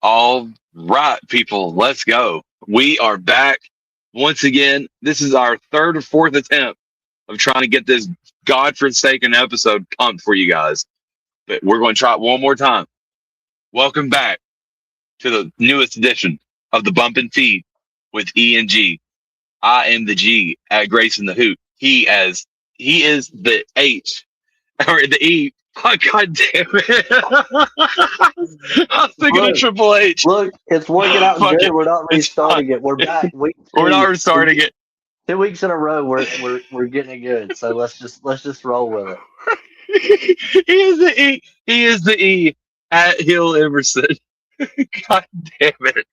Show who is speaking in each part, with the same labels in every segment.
Speaker 1: All right, people, let's go. We are back once again. This is our third or fourth attempt of trying to get this godforsaken episode pumped for you guys. But we're going to try it one more time. Welcome back to the newest edition of the Bump and Feed with E and G. I am the G at Grayson the Hoot. He is the H or the E. Oh, God damn it. I was thinking of
Speaker 2: Look,
Speaker 1: Triple H.
Speaker 2: look, it's working out
Speaker 1: Fuck
Speaker 2: good.
Speaker 1: it.
Speaker 2: We're not
Speaker 1: It's fine.
Speaker 2: restarting it. We're back. Week
Speaker 1: We're not
Speaker 2: two.
Speaker 1: restarting it.
Speaker 2: 2 weeks in a row. We're getting it good. So let's just roll with it.
Speaker 1: He is the E. He is the E at Hill Emerson. God damn it.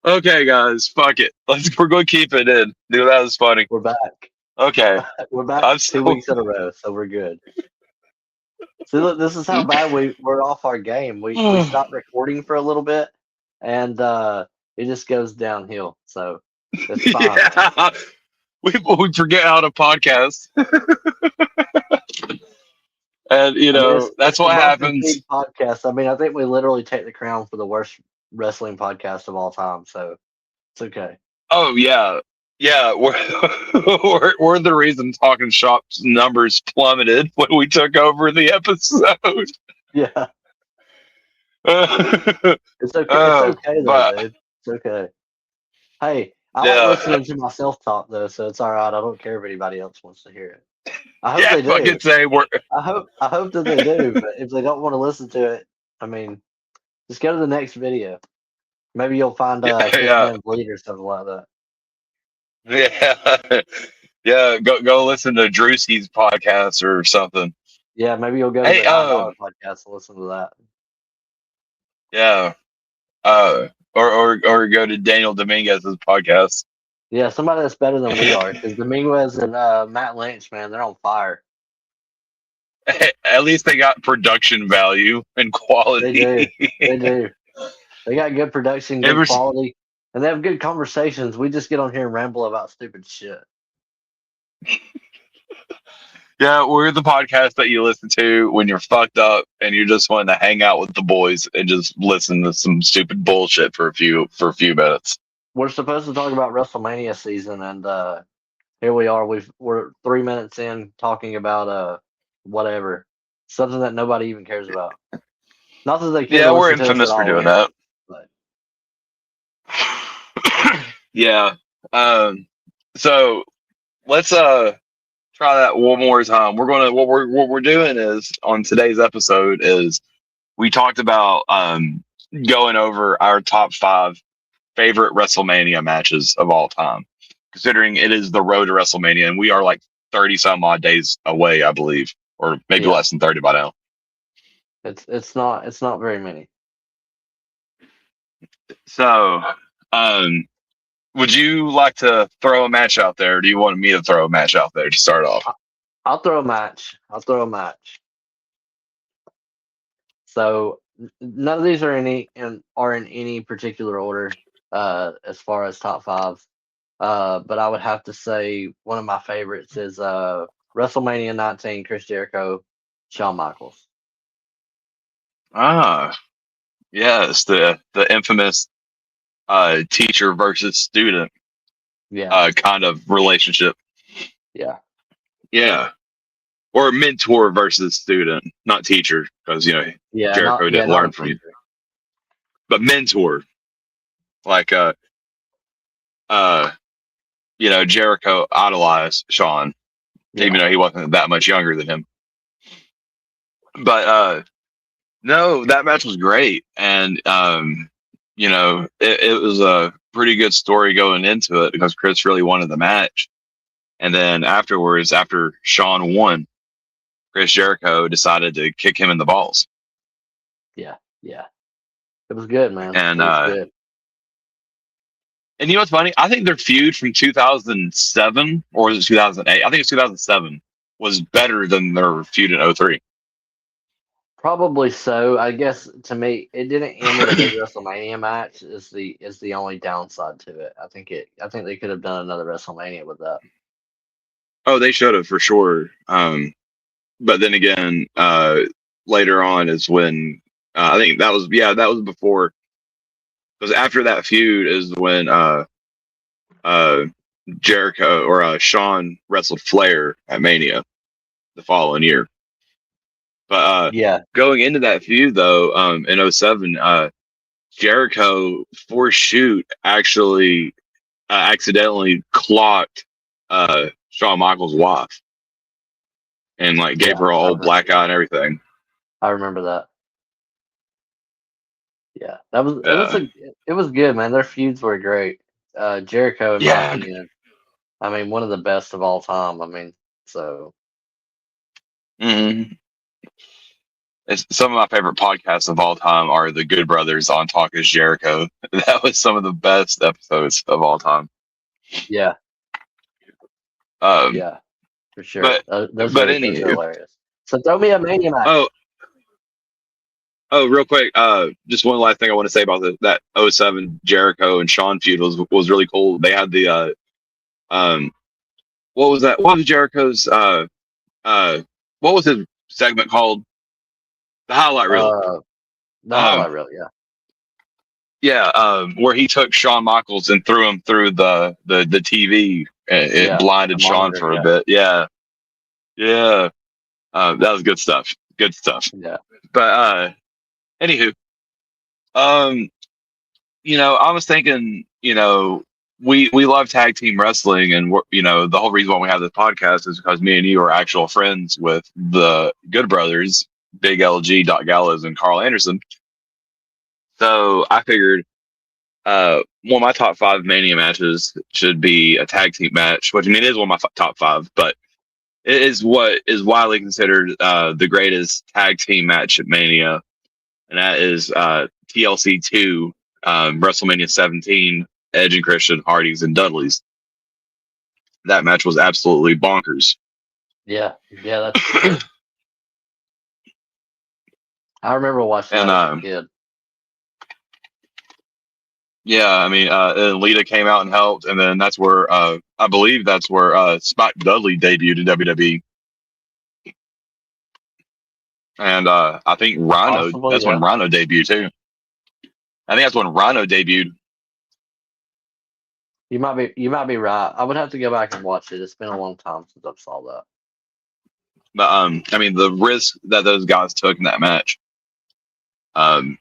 Speaker 1: Okay, guys. Fuck it. We're going to keep it in. Dude, that was funny.
Speaker 2: We're back.
Speaker 1: Okay.
Speaker 2: We're back
Speaker 1: I'm
Speaker 2: 2 weeks in a row. So we're good. See, look, this is how bad we're off our game. We stopped recording for a little bit, and it just goes downhill. So it's fine.
Speaker 1: Yeah. We forget how to podcast. And, that's
Speaker 2: It's the
Speaker 1: what
Speaker 2: Bump and
Speaker 1: happens.
Speaker 2: Feed podcast. I mean, I think we literally take the crown for the worst wrestling podcast of all time. So it's okay.
Speaker 1: Oh, yeah. Yeah, we're the reason Talking Shop's numbers plummeted when we took over the episode.
Speaker 2: Yeah, it's okay. It's
Speaker 1: Oh,
Speaker 2: okay though,
Speaker 1: but
Speaker 2: dude. It's okay. Hey, I like
Speaker 1: yeah,
Speaker 2: listening to myself talk though, so it's all right. I don't care if anybody else wants to hear it. I hope
Speaker 1: yeah,
Speaker 2: they do.
Speaker 1: fucking say we're
Speaker 2: I hope that they do. But if they don't want to listen to it, I mean, just go to the next video. Maybe you'll find
Speaker 1: yeah,
Speaker 2: Kick
Speaker 1: yeah,
Speaker 2: Man Bleed or something like that.
Speaker 1: yeah, yeah. Go listen to Drewski's podcast or something.
Speaker 2: Yeah, maybe you'll go to
Speaker 1: Hey,
Speaker 2: the $9 podcast and listen to that.
Speaker 1: yeah, or go to Daniel Dominguez's podcast.
Speaker 2: Yeah, somebody that's better than we are, because Dominguez and Matt Lynch, man, they're on fire.
Speaker 1: At least they got production value and
Speaker 2: They do.
Speaker 1: quality.
Speaker 2: They do. They got good production, good
Speaker 1: Ever,
Speaker 2: quality, and they have good conversations. We just get on here and ramble about stupid shit.
Speaker 1: yeah, we're the podcast that you listen to when you're fucked up and you just want to hang out with the boys and just listen to some stupid bullshit for a few minutes.
Speaker 2: We're supposed to talk about WrestleMania season, and here we are. We're 3 minutes in talking about whatever, something that nobody even cares about. Not that they care
Speaker 1: Yeah,
Speaker 2: to
Speaker 1: we're
Speaker 2: listen to us
Speaker 1: infamous
Speaker 2: at
Speaker 1: for
Speaker 2: all,
Speaker 1: doing that.
Speaker 2: but
Speaker 1: Yeah. So let's try that one more time. What we're doing is on today's episode is we talked about going over our top 5 favorite WrestleMania matches of all time, considering it is the road to WrestleMania and we are like 30 some odd days away, I believe, or maybe
Speaker 2: yeah,
Speaker 1: less than 30 by now.
Speaker 2: it's not very many.
Speaker 1: So, would you like to throw a match out there? Or do you want me to throw a match out there to start off?
Speaker 2: I'll throw a match. So none of these are in any particular order as far as top 5. But I would have to say one of my favorites is WrestleMania 19, Chris Jericho, Shawn Michaels.
Speaker 1: Ah, yes, the infamous teacher versus student
Speaker 2: Yeah,
Speaker 1: kind of relationship.
Speaker 2: yeah,
Speaker 1: Yeah, or mentor versus student, not teacher, because
Speaker 2: yeah.
Speaker 1: Jericho didn't
Speaker 2: Not
Speaker 1: learn
Speaker 2: a
Speaker 1: from you,
Speaker 2: teacher.
Speaker 1: but mentor, like uh, Jericho idolized Shawn, even
Speaker 2: Yeah,
Speaker 1: though he wasn't that much younger than him. But no, that match was great, and it was a pretty good story going into it because Chris really wanted the match, and then afterwards, after Shawn won, Chris Jericho decided to kick him in the balls,
Speaker 2: yeah, yeah. It was good, man.
Speaker 1: and
Speaker 2: It was good.
Speaker 1: and you know what's funny? I think their feud from 2007 or was it 2008? I think it's 2007 was better than their feud in '03.
Speaker 2: Probably so. I guess to me, it didn't end with a big WrestleMania match. Is the only downside to it. I think they could have done another WrestleMania with that.
Speaker 1: Oh, they should have for sure. But then again, later on is when I think that was before, because after that feud is when uh Jericho or Shawn wrestled Flair at Mania the following year. But
Speaker 2: Yeah,
Speaker 1: going into that feud though, in '07, Jericho for shoot actually accidentally clocked Shawn Michaels' wife and like gave
Speaker 2: yeah,
Speaker 1: her a whole black eye and everything.
Speaker 2: I remember that. Yeah, that was
Speaker 1: Yeah,
Speaker 2: it was good, man. Their feuds were great. Jericho, in my
Speaker 1: yeah.
Speaker 2: opinion, I mean, one of the best of all time. I mean, so
Speaker 1: Mhm. Some of my favorite podcasts of all time are the Good Brothers on Talk is Jericho. That was some of the best episodes of all time.
Speaker 2: yeah,
Speaker 1: Um,
Speaker 2: yeah, for sure.
Speaker 1: but
Speaker 2: Those are
Speaker 1: anywho,
Speaker 2: hilarious. So throw me a Mania
Speaker 1: oh
Speaker 2: match.
Speaker 1: real quick, just one last thing I want to say about that '07 Jericho and Shawn feud was really cool. They had the um what was that? What was Jericho's uh what was his segment called? The highlight reel.
Speaker 2: Uh, the
Speaker 1: Um
Speaker 2: highlight reel. Yeah,
Speaker 1: yeah, where he took Shawn Michaels and threw him through the TV, and it
Speaker 2: yeah, the
Speaker 1: blinded Shawn
Speaker 2: monitor.
Speaker 1: for a
Speaker 2: Yeah,
Speaker 1: bit. Yeah, yeah, that was good stuff. Good stuff.
Speaker 2: yeah,
Speaker 1: But anywho, um, I was thinking, we love tag team wrestling, and the whole reason why we have this podcast is because me and you are actual friends with the Good Brothers, Big LG, Doc Gallows, and Carl Anderson. So I figured one of my top five Mania matches should be a tag team match, which I mean it is one of my top five, but it is what is widely considered the greatest tag team match at Mania, and that is TLC 2, WrestleMania 17, Edge and Christian, Hardys and Dudleys. That match was absolutely bonkers.
Speaker 2: yeah, yeah. I remember watching
Speaker 1: And
Speaker 2: that as a kid.
Speaker 1: yeah, I mean, and Lita came out and helped, and then that's where I believe that's where Spike Dudley debuted in WWE. And I think Rhino,
Speaker 2: Possibly,
Speaker 1: that's when
Speaker 2: yeah.
Speaker 1: Rhino debuted too. I think that's when Rhino debuted.
Speaker 2: You might be right. I would have to go back and watch it. It's been a long time since I saw that.
Speaker 1: But I mean, the risk that those guys took in that match, um,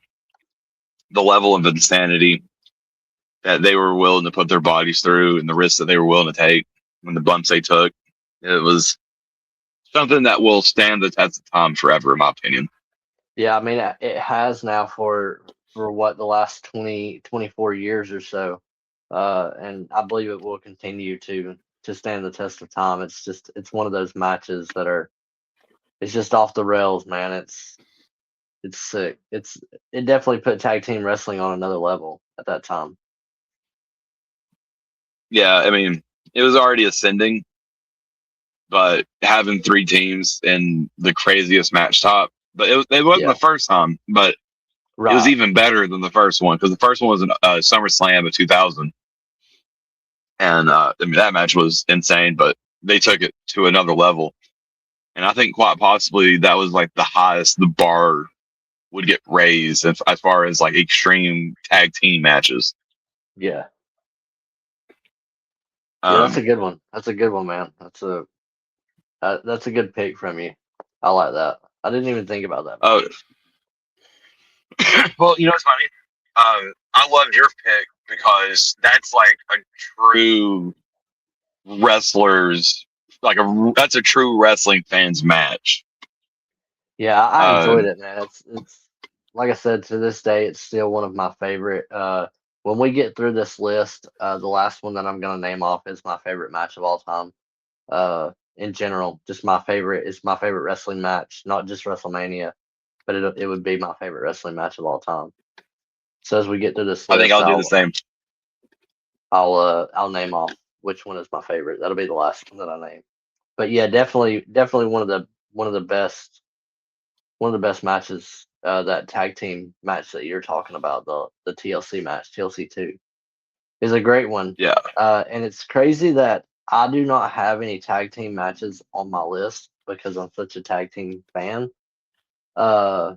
Speaker 1: the level of insanity that they were willing to put their bodies through, and the risks that they were willing to take, and the bumps they took, it was something that will stand the test of time forever, in my opinion.
Speaker 2: Yeah, I mean, it has now for what, the last 20, 24 years or so, and I believe it will continue to stand the test of time. It's one of those matches that are it's just off the rails, man. It's sick. It definitely put tag team wrestling on another level at that time.
Speaker 1: Yeah, I mean, it was already ascending, but having three teams in the craziest match top, but it wasn't the
Speaker 2: Yeah,
Speaker 1: first time, but it was
Speaker 2: right.
Speaker 1: even better than the first one because the first one was in SummerSlam of 2000, and I mean that match was insane, but they took it to another level, and I think quite possibly that was like the highest the bar would get raised as far as like extreme tag team matches.
Speaker 2: Yeah, yeah. That's a
Speaker 1: Um,
Speaker 2: good one. That's a good one, man. That's a good pick from you. I like that. I didn't even think about that
Speaker 1: oh,
Speaker 2: match.
Speaker 1: well, you know what's funny? I loved your pick because that's like a true wrestlers that's a true wrestling fans match.
Speaker 2: Yeah, I enjoyed
Speaker 1: Um,
Speaker 2: it, man. It's like I said, to this day, it's still one of my favorite. When we get through this list, the last one that I'm gonna name off is my favorite match of all time. In general, just my favorite. It's my favorite wrestling match, not just WrestleMania, but it would be my favorite wrestling match of all time. So as we get through this
Speaker 1: I think
Speaker 2: list,
Speaker 1: I'll do the same.
Speaker 2: I'll name off which one is my favorite. That'll be the last one that I name. But yeah, definitely one of the best matches, that tag team match that you're talking about, the TLC match, TLC 2, is a great one.
Speaker 1: Yeah,
Speaker 2: And it's crazy that I do not have any tag team matches on my list because I'm such a tag team fan. Uh,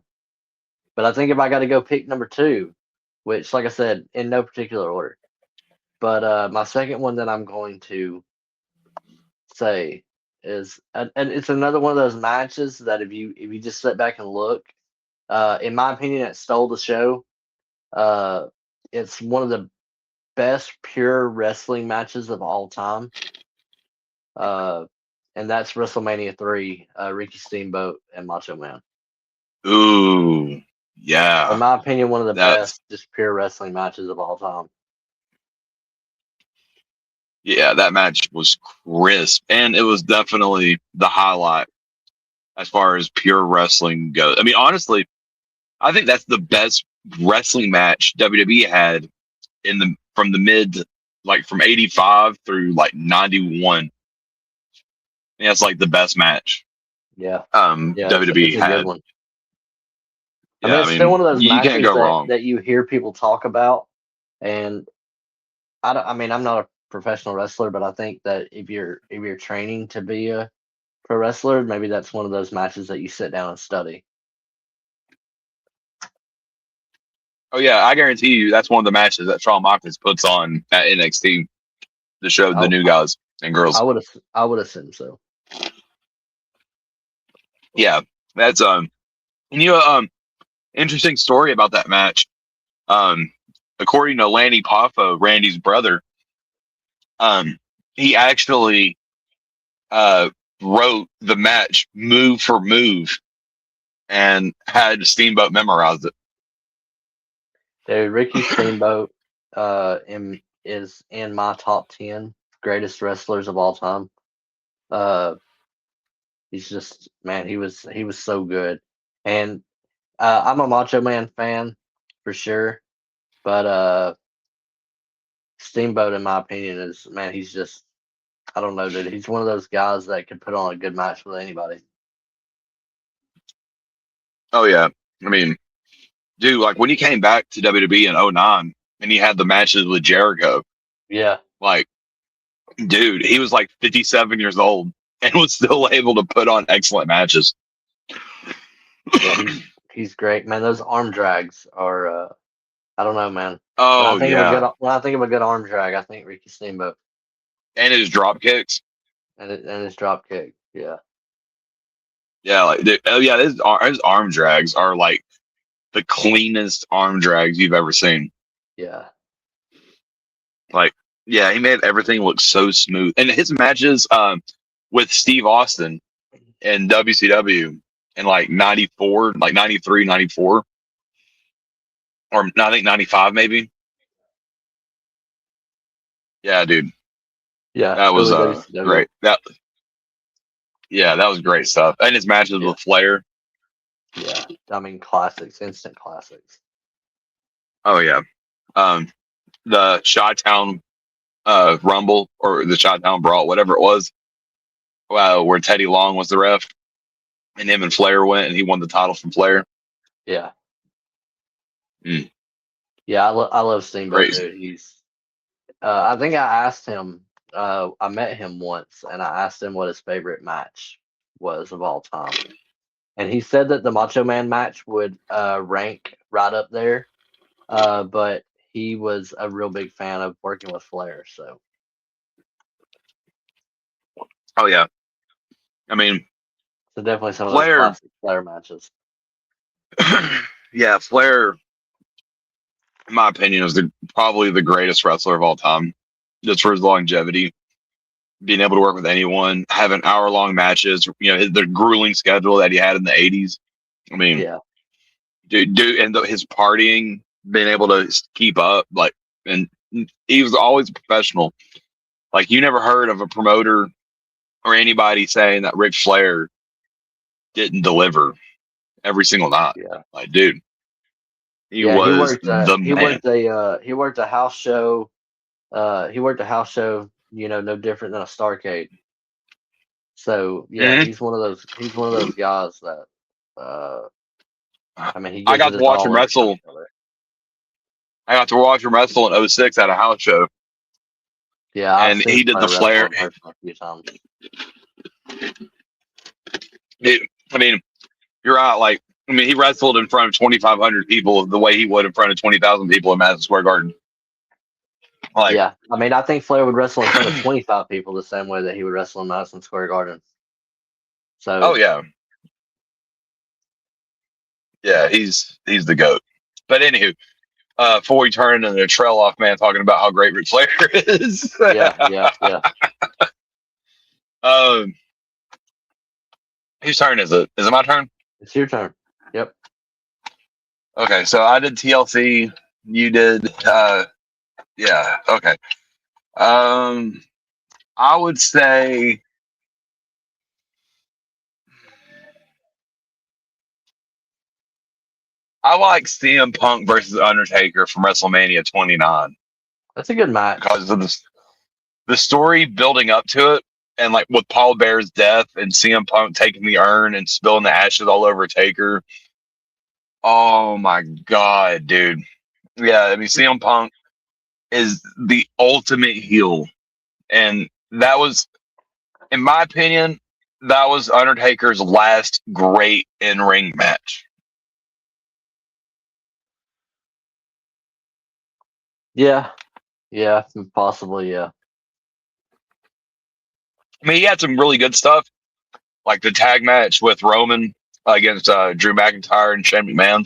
Speaker 2: But I think if I got to go pick number 2, which, like I said, in no particular order, but my second one that I'm going to say is, and it's another one of those matches that if you just sit back and look, in my opinion, it stole the show. It's one of the best pure wrestling matches of all time. And that's WrestleMania 3, Ricky Steamboat and Macho Man.
Speaker 1: Ooh, yeah.
Speaker 2: In my opinion, one of the
Speaker 1: That's
Speaker 2: best just pure wrestling matches of all time.
Speaker 1: yeah, that match was crisp, and it was definitely the highlight as far as pure wrestling goes. I mean, honestly, I think that's the best wrestling match WWE had in the from the mid like from 85 through like 91. And that's like the best match
Speaker 2: Yeah. Yeah,
Speaker 1: WWE
Speaker 2: it's a good
Speaker 1: had.
Speaker 2: one. I mean,
Speaker 1: Yeah, I
Speaker 2: it's still one
Speaker 1: mean,
Speaker 2: of those
Speaker 1: you can't
Speaker 2: matches
Speaker 1: go wrong.
Speaker 2: that you hear people talk about, and I mean, I'm not a professional wrestler, but I think that if you're training to be a pro wrestler, maybe that's one of those matches that you sit down and study.
Speaker 1: Oh yeah, I guarantee you that's one of the matches that Shawn Michaels puts on at NXT to show the
Speaker 2: I
Speaker 1: new guys and girls.
Speaker 2: I would assume so.
Speaker 1: Yeah, that's and interesting story about that match. Um, according to Lanny Poffo, Randy's brother, um, he actually uh wrote the match move for move and had Steamboat memorize it.
Speaker 2: Dude, Ricky Steamboat is in my top 10 greatest wrestlers of all time. Uh, he's just, man, he was so good. And I'm a Macho Man fan for sure, but Steamboat, in my opinion, is, man, he's just, I don't know, dude. He's one of those guys that could put on a good match with anybody.
Speaker 1: Oh yeah, I mean, dude, like when he came back to WWE in '09 and he had the matches with Jericho,
Speaker 2: Yeah,
Speaker 1: like, dude, he was like 57 years old and was still able to put on excellent matches.
Speaker 2: yeah, he's great, man. Those arm drags are, I don't know, man.
Speaker 1: Oh yeah,
Speaker 2: When I think of a good arm drag, I think Ricky Steamboat
Speaker 1: and his drop kicks.
Speaker 2: and his drop kick. Yeah,
Speaker 1: Yeah, like dude, oh yeah, his arm drags are like the cleanest arm drags you've ever seen.
Speaker 2: yeah,
Speaker 1: Like, yeah, he made everything look so smooth. And his matches with Steve Austin in WCW in like 94, like 93, 94, or I think 95 maybe. Yeah, dude.
Speaker 2: yeah.
Speaker 1: That was
Speaker 2: Early WCW.
Speaker 1: great. That was great stuff. And his matches
Speaker 2: Yeah,
Speaker 1: with Flair.
Speaker 2: yeah. I mean, classics, instant classics.
Speaker 1: Oh yeah. Um the Chi-Town Rumble or the Chi-Town Brawl, whatever it was, where Teddy Long was the ref and him and Flair went and he won the title from Flair.
Speaker 2: Yeah,
Speaker 1: Mm,
Speaker 2: yeah. I love Steamboat,
Speaker 1: crazy.
Speaker 2: dude. I think I asked him. I met him once, and I asked him what his favorite match was of all time, and he said that the Macho Man match would rank right up there. But he was a real big fan of working with Flair. So
Speaker 1: Oh yeah. I mean,
Speaker 2: definitely some of those
Speaker 1: Flair,
Speaker 2: classic Flair matches.
Speaker 1: yeah, Flair, in my opinion, is probably the greatest wrestler of all time, just for his longevity, being able to work with anyone, having hour-long matches. The grueling schedule that he had in the '80s. I mean,
Speaker 2: Yeah,
Speaker 1: dude, and his partying, being able to keep up, like, and he was always a professional. Like, you never heard of a promoter or anybody saying that Ric Flair didn't deliver every single night.
Speaker 2: yeah,
Speaker 1: Like, dude, he
Speaker 2: yeah.
Speaker 1: was the man.
Speaker 2: He worked a house show. He worked a house show. No different than a Starcade. So yeah,
Speaker 1: Mhm.
Speaker 2: he's one of those guys that uh, I mean, he
Speaker 1: I
Speaker 2: gives
Speaker 1: got
Speaker 2: it
Speaker 1: to
Speaker 2: his
Speaker 1: watch him
Speaker 2: all every time
Speaker 1: wrestle.
Speaker 2: he's out there.
Speaker 1: I got to watch him wrestle in '06 at a house show,
Speaker 2: Yeah, I've
Speaker 1: and
Speaker 2: seen
Speaker 1: he
Speaker 2: him
Speaker 1: did
Speaker 2: play
Speaker 1: the
Speaker 2: wrestle
Speaker 1: Flair.
Speaker 2: in person a few times.
Speaker 1: I mean, you're right. Like I mean, he wrestled in front of 2,500 people the way he would in front of 20,000 people in Madison Square Garden. Like,
Speaker 2: Yeah, I mean, I think Flair would wrestle in front of 25 people the same way that he would wrestle in Madison Square Garden.
Speaker 1: oh
Speaker 2: So
Speaker 1: yeah, yeah, he's the goat. But anywho, before we turn into the trail off man talking about how great Ric Flair is,
Speaker 2: yeah.
Speaker 1: um, whose turn is it? Is it my turn?
Speaker 2: It's your turn. Yep.
Speaker 1: Okay, so I did TLC. You did, yeah. Okay. I would say I like CM Punk versus Undertaker from WrestleMania 29
Speaker 2: That's a good match.
Speaker 1: because of the story building up to it, and like with Paul Bear's death and CM Punk taking the urn and spilling the ashes all over Taker. Oh my god, dude! Yeah, I mean CM Punk is the ultimate heel, and that was, in my opinion, that was Undertaker's last great in-ring match.
Speaker 2: Yeah, possibly, yeah.
Speaker 1: I mean, he had some really good stuff, like the tag match with Roman against Drew McIntyre and Shane McMahon.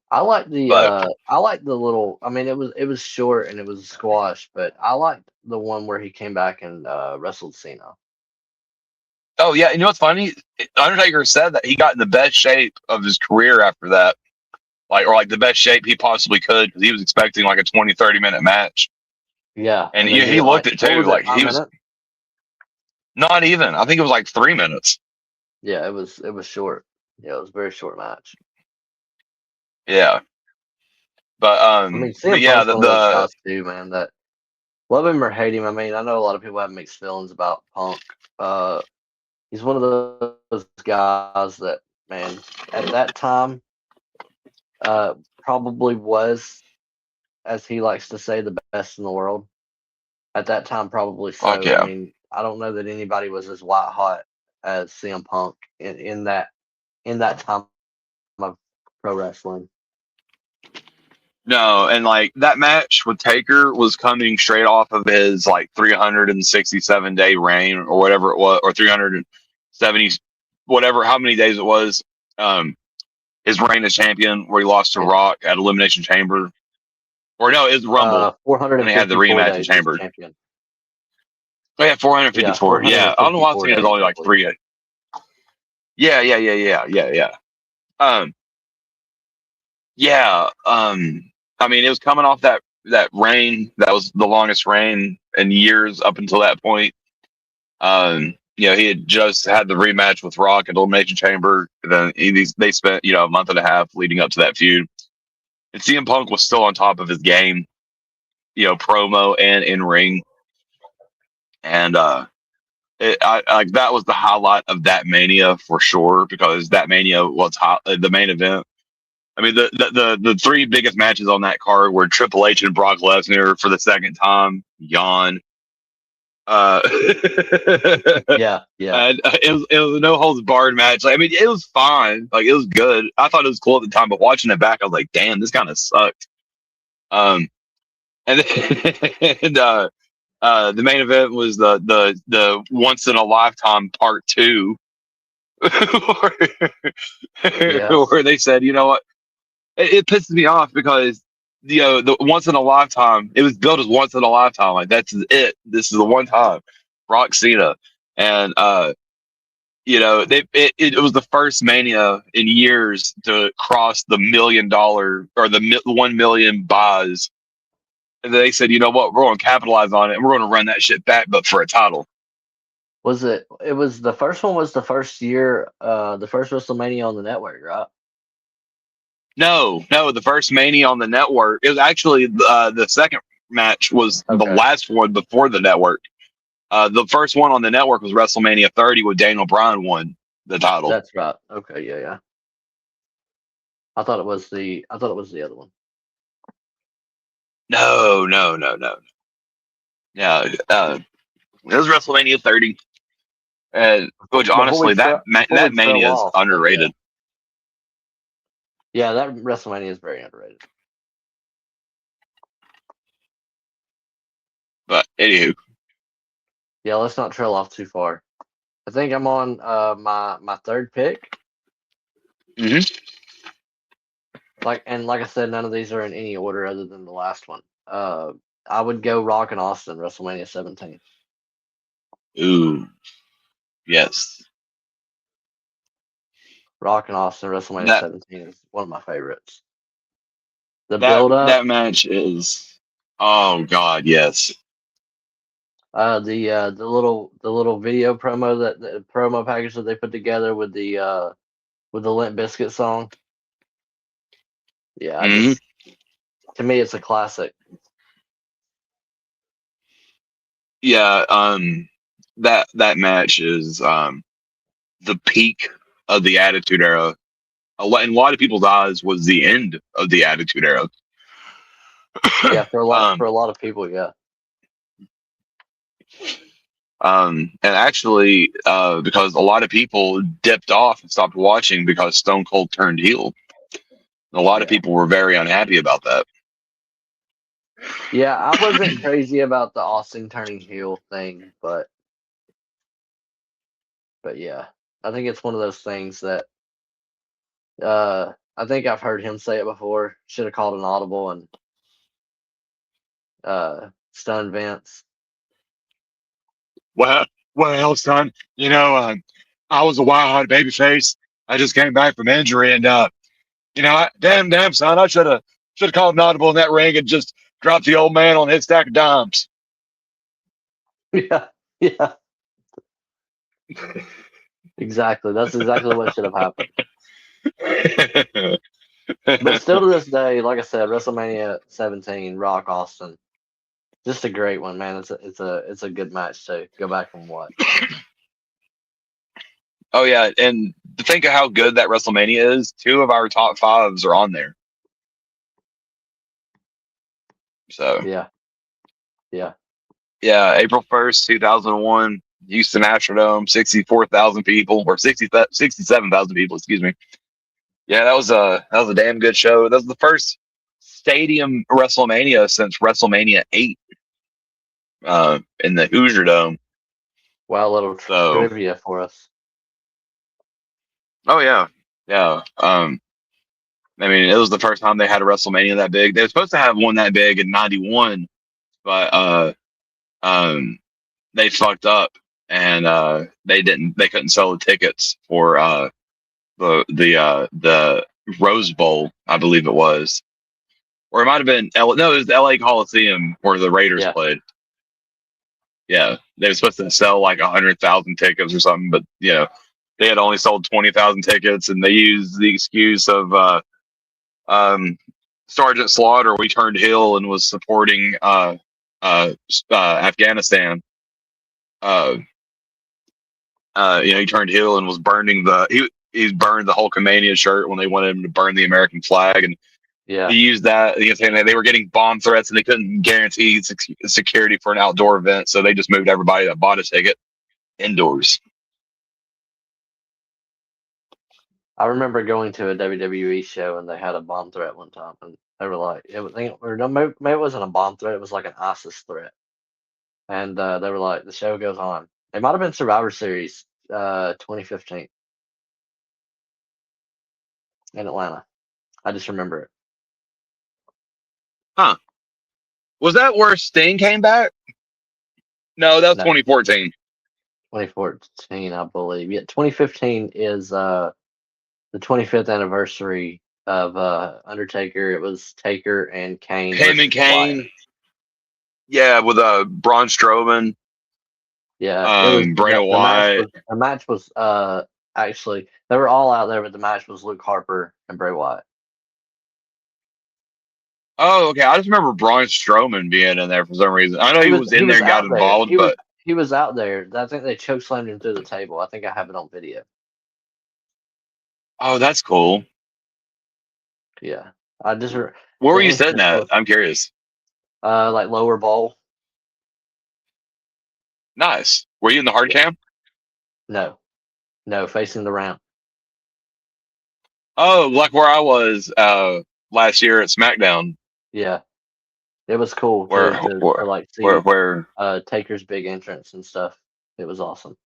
Speaker 2: I like
Speaker 1: But
Speaker 2: the little. I mean, it was short and it was a squash, but I liked the one where he came back and wrestled Cena.
Speaker 1: oh yeah, you know what's funny? Undertaker said that he got in the best shape of his career after that, like the best shape he possibly could, because he was expecting like a 20-30 minute match,
Speaker 2: Yeah,
Speaker 1: and
Speaker 2: and they did
Speaker 1: he
Speaker 2: it
Speaker 1: looked
Speaker 2: like,
Speaker 1: it
Speaker 2: what
Speaker 1: too.
Speaker 2: was it,
Speaker 1: Like
Speaker 2: five
Speaker 1: he was
Speaker 2: minutes?
Speaker 1: not even. I think it was like 3 minutes.
Speaker 2: Yeah, it was short. Yeah, it was a very short match.
Speaker 1: Yeah,
Speaker 2: I mean,
Speaker 1: but
Speaker 2: CM
Speaker 1: yeah,
Speaker 2: Punk's one of those guys too, man. That love him or hate him. I mean, I know a lot of people have mixed feelings about Punk. He's one of those guys that, man, at that time, probably was, as he likes to say, the best in the world. At that time, probably
Speaker 1: fuck
Speaker 2: so. I
Speaker 1: yeah.
Speaker 2: mean, I don't know that anybody was as white hot as CM Punk in that time of pro wrestling.
Speaker 1: No, and like that match with Taker was coming straight off of his like 367-day reign or whatever it was, or 370, whatever, how many days it was. Um, his reign as champion, where he lost to
Speaker 2: Yeah.
Speaker 1: Rock at Elimination Chamber, or no, it was Rumble, and they had the
Speaker 2: 454
Speaker 1: rematch at
Speaker 2: days as
Speaker 1: Chamber.
Speaker 2: champion.
Speaker 1: Oh yeah,
Speaker 2: Yeah,
Speaker 1: 454. Yeah, I don't know why I was
Speaker 2: 454
Speaker 1: thinking it was
Speaker 2: days,
Speaker 1: only
Speaker 2: I
Speaker 1: like
Speaker 2: believe.
Speaker 1: three. Yeah. Um, yeah. I mean, it was coming off that reign that was the longest reign in years up until that point. He had just had the rematch with Rock at Elimination Chamber. Then they spent a month and a half leading up to that feud, and CM Punk was still on top of his game, promo and in ring, and like that was the highlight of that Mania for sure, because that Mania was the main event. I mean, the three biggest matches on that card were Triple H and Brock Lesnar for the second time. Yawn. Uh,
Speaker 2: Yeah, yeah.
Speaker 1: and it was a no holds barred match. Like, I mean, it was fine. Like, it was good. I thought it was cool at the time, but watching it back, I was like, damn, this kind of sucked. Um, and then, the main event was the once in a lifetime part two,
Speaker 2: Yeah.
Speaker 1: where they said, you know what, it pisses me off because the once in a lifetime, it was built as once in a lifetime. Like, that's it. This is the one time. Rock Cena. And it was the first Mania in years to cross the $1 million or the 1 million buys. And they said, you know what, we're going to capitalize on it, and we're going to run that shit back, but for a title.
Speaker 2: It was the first one was the first year, the first WrestleMania on the network, right?
Speaker 1: No, the first Mania on the network. It was actually the second match was the
Speaker 2: Okay.
Speaker 1: last one before the network. The first one on the network was WrestleMania 30, with Daniel Bryan won the title.
Speaker 2: That's right. Okay, yeah. I thought it was the other one.
Speaker 1: No. Yeah, it was WrestleMania 30. Which
Speaker 2: Before we
Speaker 1: honestly,
Speaker 2: before we
Speaker 1: that
Speaker 2: trail
Speaker 1: Mania is
Speaker 2: off, but
Speaker 1: underrated.
Speaker 2: yeah, that WrestleMania is very underrated.
Speaker 1: But anywho,
Speaker 2: Yeah, let's not trail off too far. I think I'm on my third pick.
Speaker 1: hmm
Speaker 2: Like I said, none of these are in any order other than the last one. I would go Rock and Austin, WrestleMania 17.
Speaker 1: ooh, yes,
Speaker 2: Rock and Austin, WrestleMania
Speaker 1: that
Speaker 2: 17 is one of my favorites. The build up,
Speaker 1: that match is. Oh God, yes.
Speaker 2: the little video promo that the promo package that they put together with the Limp Bizkit song. Yeah,
Speaker 1: hmm
Speaker 2: to me it's a classic.
Speaker 1: Yeah, that match is the peak of the Attitude Era. In a lot of people's eyes, was the end of the Attitude Era.
Speaker 2: Yeah, for
Speaker 1: um,
Speaker 2: a lot of people, yeah.
Speaker 1: and actually, because a lot of people dipped off and stopped watching because Stone Cold turned heel. A lot of
Speaker 2: Yeah.
Speaker 1: people were very unhappy about that.
Speaker 2: Yeah, I wasn't crazy about the Austin turning heel thing, but yeah. I think it's one of those things that I think I've heard him say it before. Should have called an audible and stunned Vince.
Speaker 1: Well, son, I was a wild babyface. I just came back from injury, and damn, son, I should have called an audible in that ring and just dropped the old man on his stack of dimes.
Speaker 2: Yeah, yeah, exactly. That's exactly what should have happened. But still to this day, like I said, WrestleMania 17, Rock Austin, just a great one, man. It's a good match to go back and watch.
Speaker 1: Oh yeah, and to think of how good that WrestleMania is, two of our top fives are on there. So
Speaker 2: Yeah, yeah,
Speaker 1: yeah, April 1st, 2001, Houston Astrodome, 64,000 people or 67,000 people, excuse me. Yeah, that was a damn good show. That was the first stadium WrestleMania since WrestleMania 8 in the Hoosier Dome.
Speaker 2: wow, little
Speaker 1: So,
Speaker 2: trivia for us.
Speaker 1: oh yeah. Yeah. I mean, it was the first time they had a WrestleMania that big. They were supposed to have one that big in 91, but um they fucked up and they couldn't sell the tickets for the Rose Bowl, I believe it was. Or it might have been no, it was the LA Coliseum where the Raiders
Speaker 2: Yeah,
Speaker 1: played. Yeah. They were supposed to sell like 100,000 tickets or something, but they had only sold 20,000 tickets, and they used the excuse of um Sergeant Slaughter. We turned heel and was supporting Afghanistan. Uh he turned heel and was burning he burned the Hulkamania shirt when they wanted him to burn the American flag, and
Speaker 2: yeah.
Speaker 1: he used that. Saying that they were getting bomb threats and they couldn't guarantee security for an outdoor event, so they just moved everybody that bought a ticket indoors.
Speaker 2: I remember going to a WWE show and they had a bomb threat one time, and they were like, or no, maybe it wasn't a bomb threat; it was like an ISIS threat. And they were like, the show goes on. It might have been Survivor Series 2015 in Atlanta. I just remember it.
Speaker 1: Huh? Was that where Sting came back? No, that was
Speaker 2: No,
Speaker 1: 2014.
Speaker 2: 2014, I believe. Yeah, 2015 is the 25th anniversary of Undertaker. It was Taker and Kane
Speaker 1: Him and
Speaker 2: versus Wyatt.
Speaker 1: Kane. Yeah, with Braun Strowman,
Speaker 2: Yeah, it was
Speaker 1: Bray Wyatt.
Speaker 2: the match was actually they were all out there, but the match was Luke Harper and Bray Wyatt.
Speaker 1: Oh, okay. I just remember Braun Strowman being in there for some reason. I know he was
Speaker 2: He
Speaker 1: in there
Speaker 2: was
Speaker 1: and got
Speaker 2: out there.
Speaker 1: involved, but
Speaker 2: He was out there. I think they choke slammed him through the table. I think I have it on video.
Speaker 1: oh, that's cool.
Speaker 2: Yeah, I just
Speaker 1: Where
Speaker 2: the
Speaker 1: were you sitting
Speaker 2: entrance
Speaker 1: at?
Speaker 2: was
Speaker 1: I'm curious.
Speaker 2: like lower bowl.
Speaker 1: Nice. Were you in the hard
Speaker 2: Yeah,
Speaker 1: cam?
Speaker 2: No, no, facing the ramp.
Speaker 1: Oh, like where I was last year at SmackDown,
Speaker 2: Yeah, it was cool
Speaker 1: where
Speaker 2: to
Speaker 1: where
Speaker 2: like
Speaker 1: where,
Speaker 2: see
Speaker 1: where
Speaker 2: Taker's big entrance and stuff. It was awesome.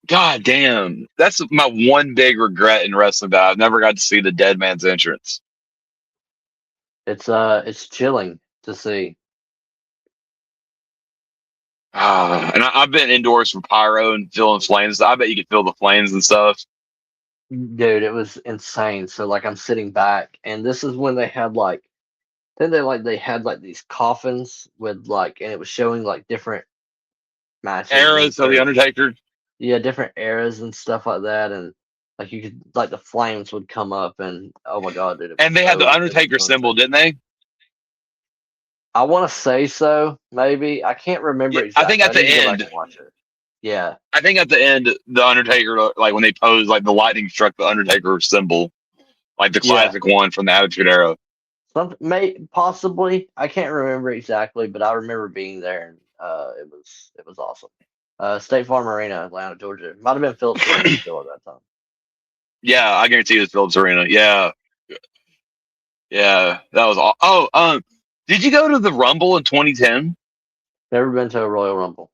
Speaker 1: God damn, that's my one big regret in wrestling that I've never got to see the Dead Man's entrance.
Speaker 2: It's chilling to see.
Speaker 1: And I've been indoors for pyro and feeling flames. I bet you could feel the flames and stuff.
Speaker 2: Dude, it was insane. So like I'm sitting back, and this is when they had like then they had like these coffins with like, and it was showing like different matches and
Speaker 1: Eras of the Undertaker,
Speaker 2: yeah, different eras and stuff like that, and like you could like the flames would come up, and oh my god, dude,
Speaker 1: and they had the
Speaker 2: it was
Speaker 1: Undertaker
Speaker 2: so
Speaker 1: symbol,
Speaker 2: insane.
Speaker 1: didn't they?
Speaker 2: I want to say so, maybe I can't
Speaker 1: Yeah,
Speaker 2: remember
Speaker 1: I think
Speaker 2: exactly.
Speaker 1: at
Speaker 2: I
Speaker 1: the
Speaker 2: need to go back
Speaker 1: end.
Speaker 2: and watch it. Yeah,
Speaker 1: I think at the end, the Undertaker, like when they posed, like the lightning struck the Undertaker symbol, like the
Speaker 2: yeah,
Speaker 1: classic one from the Attitude Era.
Speaker 2: some may possibly I can't remember exactly, but I remember being there, and it was awesome. State Farm Arena, Atlanta, Georgia. Might have been Phillips Arena still at that time.
Speaker 1: Yeah, I guarantee you it's Phillips Arena. Yeah, yeah, that was all. Oh, did you go to the Rumble in 2010?
Speaker 2: Never been to a Royal Rumble.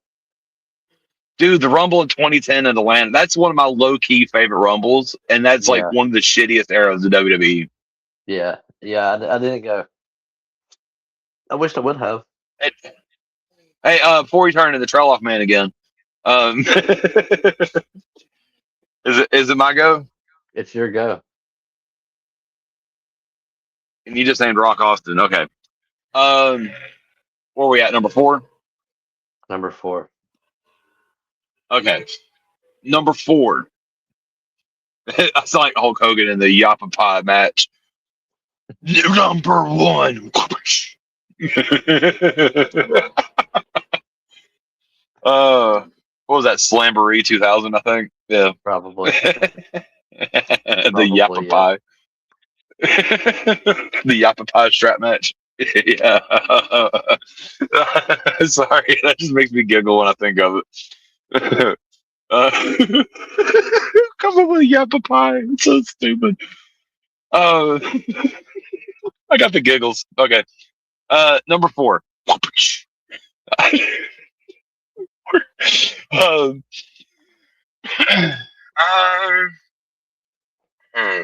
Speaker 1: Dude, the Rumble in 2010 in Atlanta, that's one of my low key favorite Rumbles. And that's like
Speaker 2: Yeah,
Speaker 1: one of the shittiest eras of WWE.
Speaker 2: yeah. I didn't go. I wished I would have.
Speaker 1: Hey, before we turn to the Trail Off Man again, is it my go?
Speaker 2: It's your go.
Speaker 1: And you just named Rock Austin. Okay. Um, where are we at? Number four?
Speaker 2: Number 4.
Speaker 1: Okay. Number four. I sound like Hulk Hogan in the Yappa Pie match. Number one. What was that? Slamboree 2000, I think. Yeah.
Speaker 2: Probably.
Speaker 1: The Yappa
Speaker 2: Probably, yeah.
Speaker 1: Pie. The Yappa Pie strap match. Yeah. Sorry, that just makes me giggle when I think of it. Come up with Yappa Pie. It's so stupid. Uh, I got the giggles. Okay. Number four. um, uh, hmm.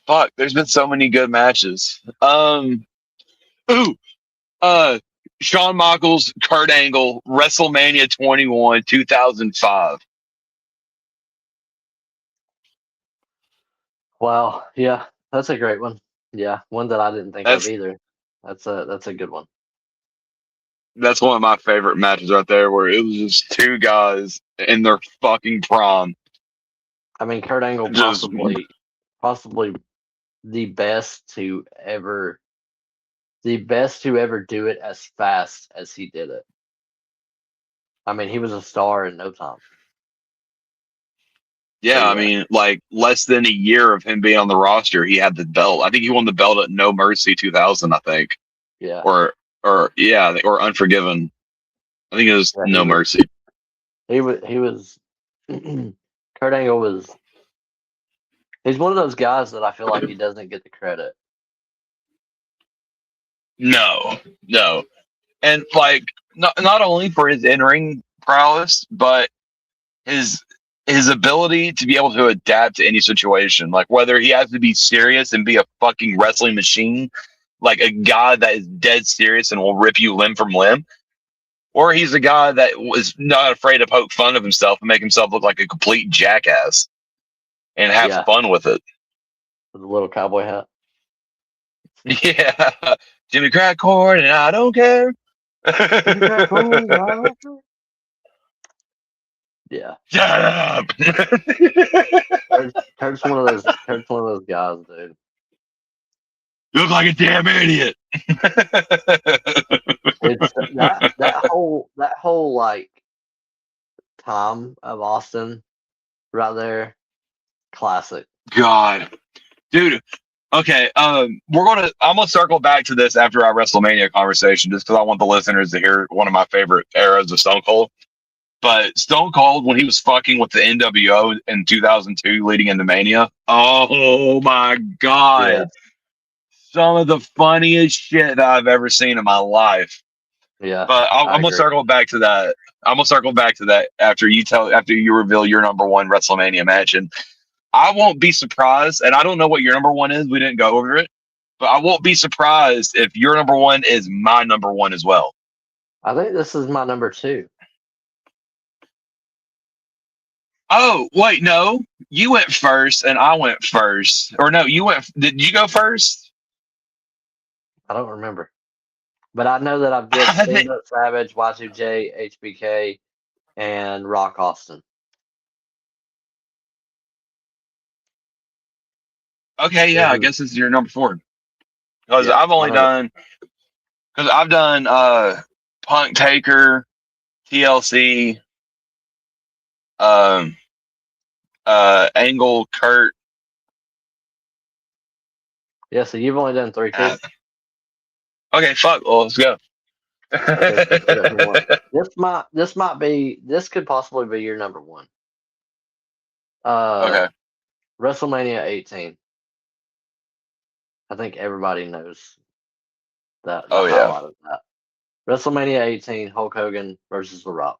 Speaker 1: Fuck, there's been so many good matches. Ooh, uh, Shawn Michaels, Kurt Angle, WrestleMania 21, 2005.
Speaker 2: Wow. Yeah, that's a great one. Yeah, one that I didn't think of
Speaker 1: That's
Speaker 2: either. That's a good one.
Speaker 1: that's one of my favorite matches right there, where it was just two guys in their fucking prime.
Speaker 2: I mean, Kurt Angle
Speaker 1: Just
Speaker 2: possibly the best to ever do it as fast as he did it. I mean, he was a star in no time. So
Speaker 1: yeah, I
Speaker 2: yeah,
Speaker 1: mean, like less than a year of him being on the roster, he had the belt. I think he won the belt at No Mercy 2000, I think,
Speaker 2: yeah,
Speaker 1: or yeah, or Unforgiven. I think it was
Speaker 2: yeah.
Speaker 1: No Mercy.
Speaker 2: He was Kurt Angle was he's one of those guys that I feel like he doesn't get the credit.
Speaker 1: No, no, and like not only for his in ring prowess, but his his ability to be able to adapt to any situation. Like whether he has to be serious and be a fucking wrestling machine, like a guy that is dead serious and will rip you limb from limb, or he's a guy that was not afraid to poke fun of himself and make himself look like a complete jackass and have
Speaker 2: Yeah,
Speaker 1: fun with it.
Speaker 2: with a little cowboy hat.
Speaker 1: Yeah, Jimmy Crack Corn, and I don't care.
Speaker 2: Yeah,
Speaker 1: Shut up.
Speaker 2: Kurt's one of those guys, dude.
Speaker 1: You look like a damn idiot.
Speaker 2: It's that whole like time of Austin right there, classic.
Speaker 1: God, dude. Okay, I'm gonna circle back to this after our WrestleMania conversation, just because I want the listeners to hear one of my favorite eras of Stone Cold. But Stone Cold, when he was fucking with the NWO in 2002 leading into Mania, oh my
Speaker 2: Yeah,
Speaker 1: God. Some of the funniest shit that I've ever seen in my life.
Speaker 2: yeah,
Speaker 1: But
Speaker 2: I
Speaker 1: I'm gonna
Speaker 2: agree.
Speaker 1: circle back to that. I'm gonna circle back to that after you reveal your number one WrestleMania match, and I won't be surprised. And I don't know what your number one is. We didn't go over it, but I won't be surprised if your number one is my number one as well.
Speaker 2: I think this is my number two.
Speaker 1: Oh wait, no, you went first and I went first, or no, you went. Did you go first?
Speaker 2: I don't remember, but I know that I've did
Speaker 1: I think.
Speaker 2: Steamboat Savage, Y2J, HBK, and Rock Austin.
Speaker 1: Okay, yeah, I
Speaker 2: Those are-
Speaker 1: guess this is your number four because
Speaker 2: yeah,
Speaker 1: I've
Speaker 2: my
Speaker 1: only
Speaker 2: number.
Speaker 1: done because I've done Punk Taker, TLC, um, Angle, Kurt.
Speaker 2: Yeah, so you've only done three too.
Speaker 1: Uh, okay, fuck. Well, let's go.
Speaker 2: Okay, so put it number one. This could possibly be your number one. Uh,
Speaker 1: Okay.
Speaker 2: WrestleMania 18. I think everybody knows the
Speaker 1: Oh yeah.
Speaker 2: highlight of that. WrestleMania 18, Hulk Hogan versus The Rock.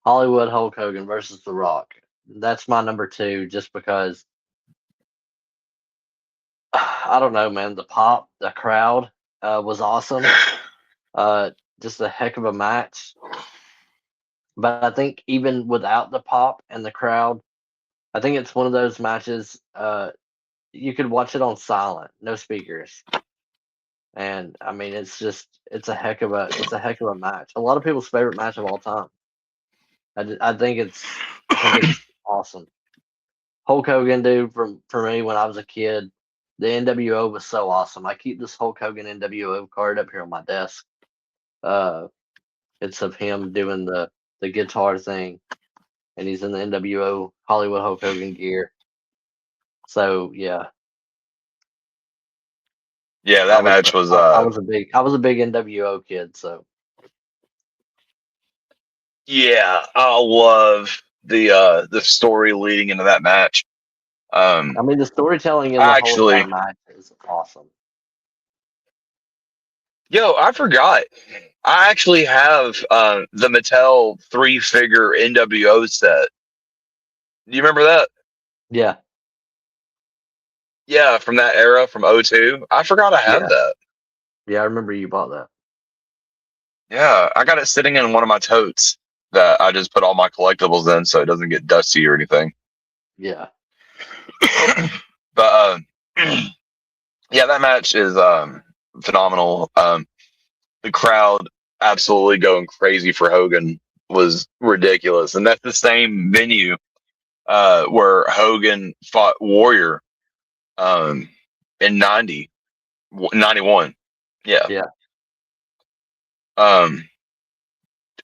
Speaker 2: Hollywood Hulk Hogan versus The Rock. That's my number two, just because I don't know, man. The pop, the crowd was awesome. Uh, just a heck of a match. But I think even without the pop and the crowd, I think it's one of those matches. You could watch it on silent, no speakers, and I mean, it's a heck of a match. A lot of people's favorite match of all time. I think it's awesome. Hulk Hogan, dude, for me when I was a kid, the NWO was so awesome. I keep this Hulk Hogan NWO card up here on my desk. Uh, it's of him doing the guitar thing, and he's in the NWO Hollywood Hulk Hogan gear. So yeah,
Speaker 1: Yeah, that match was
Speaker 2: I was a big NWO kid. So
Speaker 1: yeah, I love the story leading into that match.
Speaker 2: I mean, the storytelling in the
Speaker 1: I
Speaker 2: whole entire
Speaker 1: actually
Speaker 2: match is awesome.
Speaker 1: yo, I forgot. I actually have the Mattel three figure NWO set. Do you remember that?
Speaker 2: Yeah,
Speaker 1: Yeah, from that era from '02. I forgot I have
Speaker 2: yeah,
Speaker 1: that.
Speaker 2: yeah. I remember you bought that.
Speaker 1: Yeah, I got it sitting in one of my totes that I just put all my collectibles in so it doesn't get dusty or anything.
Speaker 2: Yeah,
Speaker 1: But yeah, that match is phenomenal. The crowd absolutely going crazy for Hogan was ridiculous, and that's the same venue where Hogan fought Warrior um, in 91. Yeah.
Speaker 2: yeah,
Speaker 1: Um,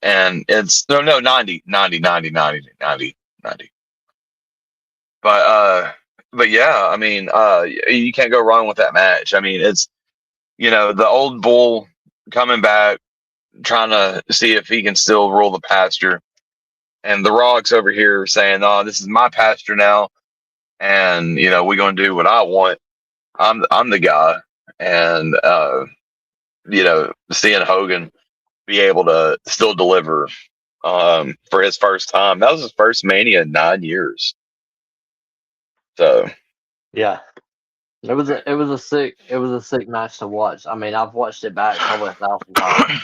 Speaker 1: and it's no 90. But yeah, I mean, you can't go wrong with that match. I mean, it's the old bull coming back, trying to see if he can still rule the pasture, and the Rock's over here saying, "Oh, this is my pasture now, and we're gonna do what I want. I'm the guy." And seeing Hogan be able to still deliver for his first time. That was his first Mania in 9 years. So
Speaker 2: yeah. It was a sick match to watch. I mean, I've watched it back probably 1,000 times.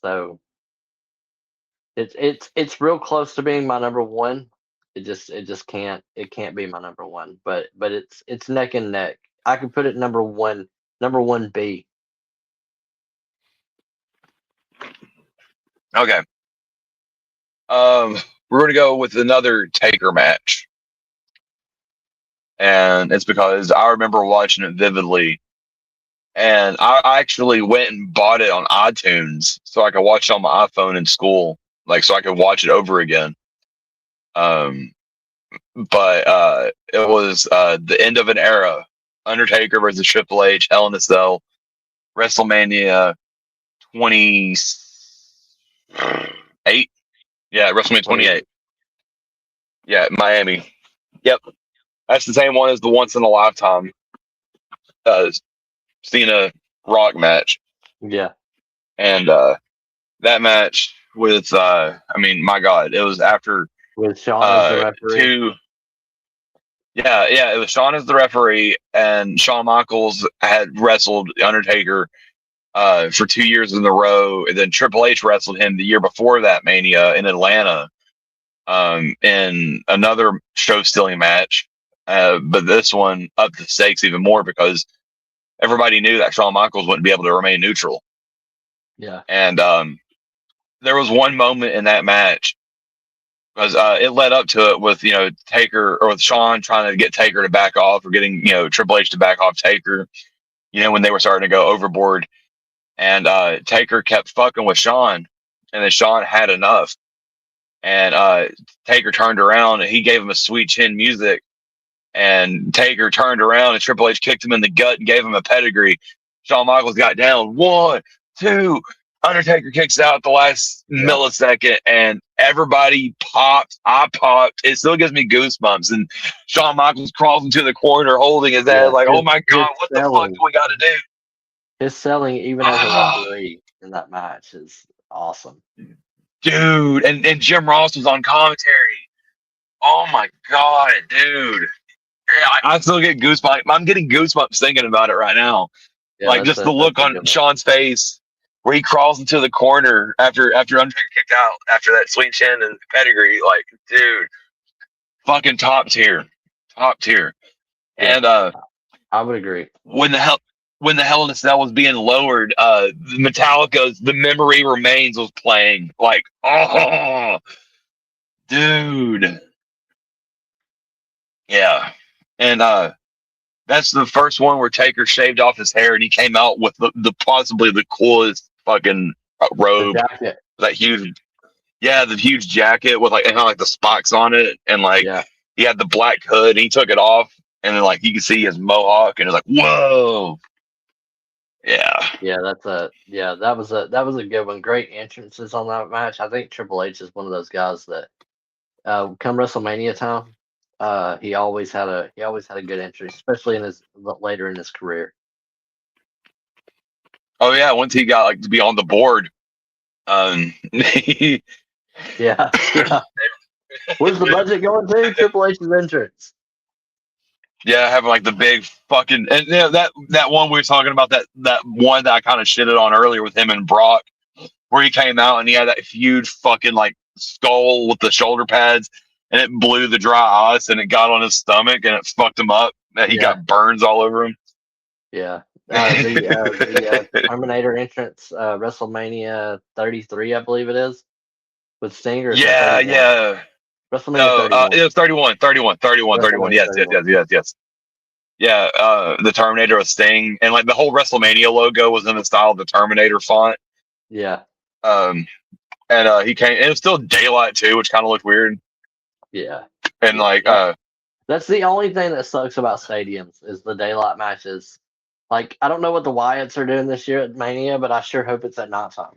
Speaker 2: So it's real close to being my number one. It just can't be my number one. But it's neck and neck. I could put it number one B.
Speaker 1: okay, um, we're gonna go with another Taker match, and it's because I remember watching it vividly, and I actually went and bought it on iTunes so I could watch it on my iPhone in school, like so I could watch it over again. Um, but it was the end of an era. Undertaker versus Triple H, Hell in a Cell, WrestleMania 28. Yeah, WrestleMania
Speaker 2: 28.
Speaker 1: 28. Yeah, Miami. Yep, that's the same one as the once in a lifetime uh, Cena Rock match,
Speaker 2: Yeah,
Speaker 1: and that match with I mean, my God, it was after
Speaker 2: with Sean as the
Speaker 1: uh
Speaker 2: referee.
Speaker 1: two. Yeah, it was Shawn as the referee, and Shawn Michaels had wrestled Undertaker for 2 years in a row, and then Triple H wrestled him the year before that Mania in Atlanta in another show stealing match. But this one upped the stakes even more because everybody knew that Shawn Michaels wouldn't be able to remain neutral.
Speaker 2: Yeah,
Speaker 1: And there was one moment in that match because it led up to it with Taker or with Shawn trying to get Taker to back off or getting Triple H to back off Taker. When they were starting to go overboard, and Taker kept fucking with Shawn, and then Shawn had enough, and Taker turned around and he gave him a sweet chin music, and Taker turned around and Triple H kicked him in the gut and gave him a pedigree. Shawn Michaels got down 1, 2. Undertaker kicks out at the last
Speaker 2: yeah,
Speaker 1: millisecond, and everybody popped. I popped. It still gives me goosebumps. And Shawn Michaels crawls into the corner holding his head,
Speaker 2: yeah.
Speaker 1: like, "Oh my
Speaker 2: His
Speaker 1: God, what the fuck do
Speaker 2: selling,
Speaker 1: we got to do?"
Speaker 2: his selling, even as a
Speaker 1: Ah,
Speaker 2: referee in that match, is awesome.
Speaker 1: dude, and Jim Ross was on commentary. Oh my God, dude. Yeah, I still get goosebumps. I'm getting goosebumps thinking about it right now.
Speaker 2: Yeah,
Speaker 1: Like just the
Speaker 2: that's
Speaker 1: look
Speaker 2: a
Speaker 1: on
Speaker 2: good one.
Speaker 1: Sean's face where he crawls into the corner after Undertaker kicked out after that sweet chin and pedigree. Like, dude, fucking top tier.
Speaker 2: Yeah,
Speaker 1: And
Speaker 2: I would agree.
Speaker 1: when the Hell in a Cell was being lowered, Metallica's "The Memory Remains" was playing. Like, oh, dude, yeah. And that's the first one where Taker shaved off his hair and he came out with the possibly the coolest fucking
Speaker 2: The
Speaker 1: robe.
Speaker 2: jacket.
Speaker 1: That huge, yeah, the huge jacket with like it had like the spikes on it, and like
Speaker 2: Yeah,
Speaker 1: he had the black hood. And he took it off, and then like you could see his mohawk, and it's like, whoa, yeah,
Speaker 2: yeah. That was a good one. Great entrances on that match. I think Triple H is one of those guys that come WrestleMania time, he always had a good entry, especially in his later in his career.
Speaker 1: oh yeah. Once he got like to be on the board, yeah,
Speaker 2: Yeah, yeah. Where's the budget going to? Triple H's entrance.
Speaker 1: having like the big fucking and that one we were talking about that one that I kind of shitted on earlier with him and Brock where he came out and he had that huge fucking like skull with the shoulder pads and it blew the dry ice and it got on his stomach and it fucked him up. And he
Speaker 2: Yeah,
Speaker 1: got burns all over him.
Speaker 2: yeah. The Terminator entrance, WrestleMania 33, I believe it is, with Sting, or is it
Speaker 1: Yeah,
Speaker 2: 31?
Speaker 1: yeah.
Speaker 2: WrestleMania
Speaker 1: No,
Speaker 2: 31.
Speaker 1: it was 31, 31, 31, 31.
Speaker 2: WrestleMania
Speaker 1: Yes, yes,
Speaker 2: 31.
Speaker 1: yes, yes, yes. Yeah, the Terminator was Sting, and like the whole WrestleMania logo was in the style of the Terminator font.
Speaker 2: Yeah,
Speaker 1: Um, and he came, and it was still daylight too, which kind of looked weird.
Speaker 2: yeah,
Speaker 1: And
Speaker 2: yeah.
Speaker 1: like,
Speaker 2: That's the only thing that sucks about stadiums is the daylight matches. Like, I don't know what the Wyatts are doing this year at Mania, but I sure hope it's at nighttime.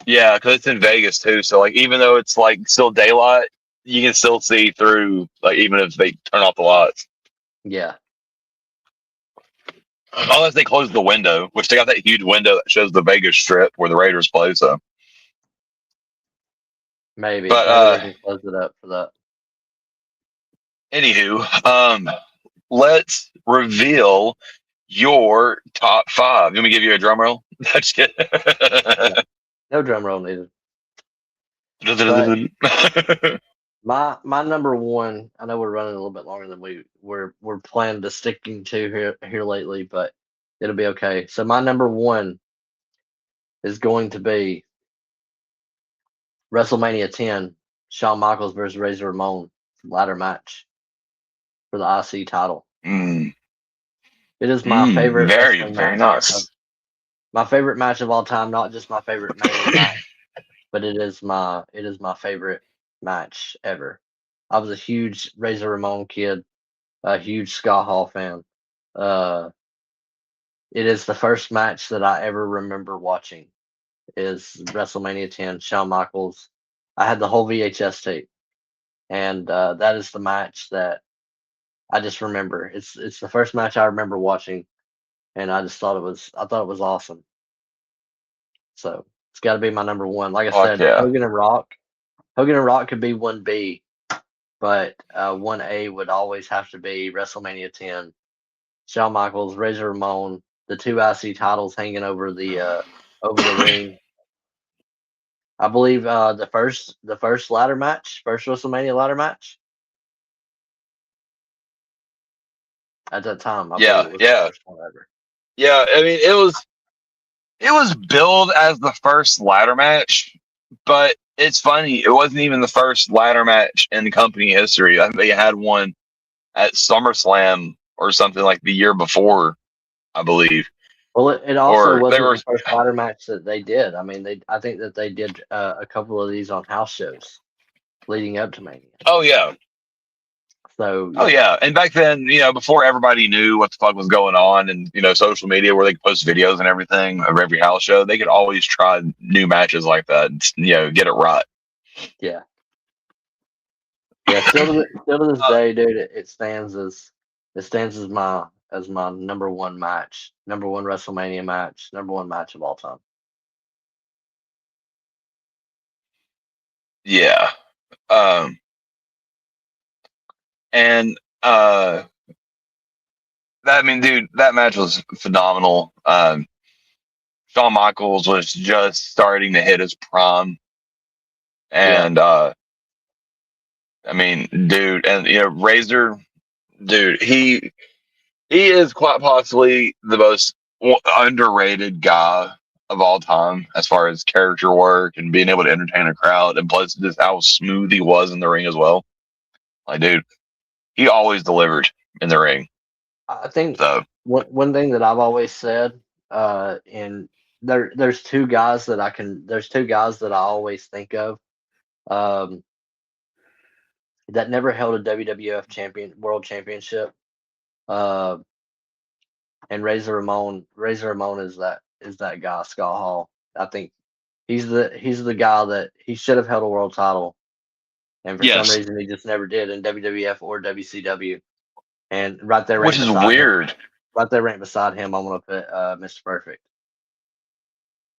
Speaker 1: yeah, because it's in Vegas too. So like, even though it's like still daylight, you can still see through. Like, even if they turn off the lights,
Speaker 2: Yeah,
Speaker 1: unless they close the window, which they got that huge window that shows the Vegas Strip where the Raiders play. So,
Speaker 2: maybe.
Speaker 1: but
Speaker 2: Maybe they can close it up for that.
Speaker 1: anywho, let's reveal your top five. Let me give you a drum roll. That's it.
Speaker 2: No, no drum roll needed. But my number one, I know we're running a little bit longer than we're planning to sticking to here lately, but it'll be okay. So my number one is going to be WrestleMania 10, Shawn Michaels versus Razor Ramon ladder match for the IC title.
Speaker 1: Mm,
Speaker 2: It is my favorite
Speaker 1: very,
Speaker 2: wrestling
Speaker 1: very
Speaker 2: match
Speaker 1: nice.
Speaker 2: my favorite match of all time, not just my favorite Mania match, but it is my favorite match ever. I was a huge Razor Ramon kid, a huge Scott Hall fan. Uh, it is the first match that I ever remember watching. Is WrestleMania 10, Shawn Michaels I had the whole VHS tape, and that is the match that I just remember. It's the first match I remember watching, and I just thought it was awesome. So it's got to be my number one. Like I
Speaker 1: Fuck
Speaker 2: said,
Speaker 1: yeah.
Speaker 2: Hogan and Rock. Hogan and Rock could be 1B, but 1A would always have to be WrestleMania 10. Shawn Michaels, Razor Ramon, the two IC titles hanging over the ring. I believe the first ladder match, first WrestleMania ladder match at that time. I believe
Speaker 1: Yeah,
Speaker 2: it was the
Speaker 1: yeah.
Speaker 2: first one ever.
Speaker 1: Yeah, I mean it was billed as the first ladder match, but it's funny, it wasn't even the first ladder match in company history. I think they had one at SummerSlam or something like the year before, I believe.
Speaker 2: Well, it also
Speaker 1: Or they
Speaker 2: wasn't
Speaker 1: were
Speaker 2: the first ladder match that they did. I mean, I think that they did a couple of these on house shows leading up to Mania.
Speaker 1: oh yeah.
Speaker 2: So
Speaker 1: Oh
Speaker 2: yeah,
Speaker 1: yeah. And back then, before everybody knew what the fuck was going on and social media where they could post videos and everything of every house show, they could always try new matches like that and get it right.
Speaker 2: yeah, yeah. Still to this
Speaker 1: Uh,
Speaker 2: day, dude, it stands as my number one match, number one WrestleMania match, number one match of all time.
Speaker 1: yeah. Um and that I mean, dude, that match was phenomenal. Shawn Michaels was just starting to hit his prime.
Speaker 2: Yeah,
Speaker 1: And I mean, dude, and Razor, dude, he is quite possibly the most underrated guy of all time as far as character work and being able to entertain a crowd, and plus just how smooth he was in the ring as well. Like, dude, he always delivered in the ring.
Speaker 2: I think
Speaker 1: So
Speaker 2: one thing that I've always said, and there's two guys that I always think of, um, that never held a WWF world championship. Uh, and Razor Ramon is that guy, Scott Hall. I think he's the guy that he should have held a world title, and for some
Speaker 1: yes,
Speaker 2: reason he just never did in WWF or WCW. And right there,
Speaker 1: which
Speaker 2: ranked
Speaker 1: is
Speaker 2: beside him,
Speaker 1: weird.
Speaker 2: I'm gonna put Mr. Perfect.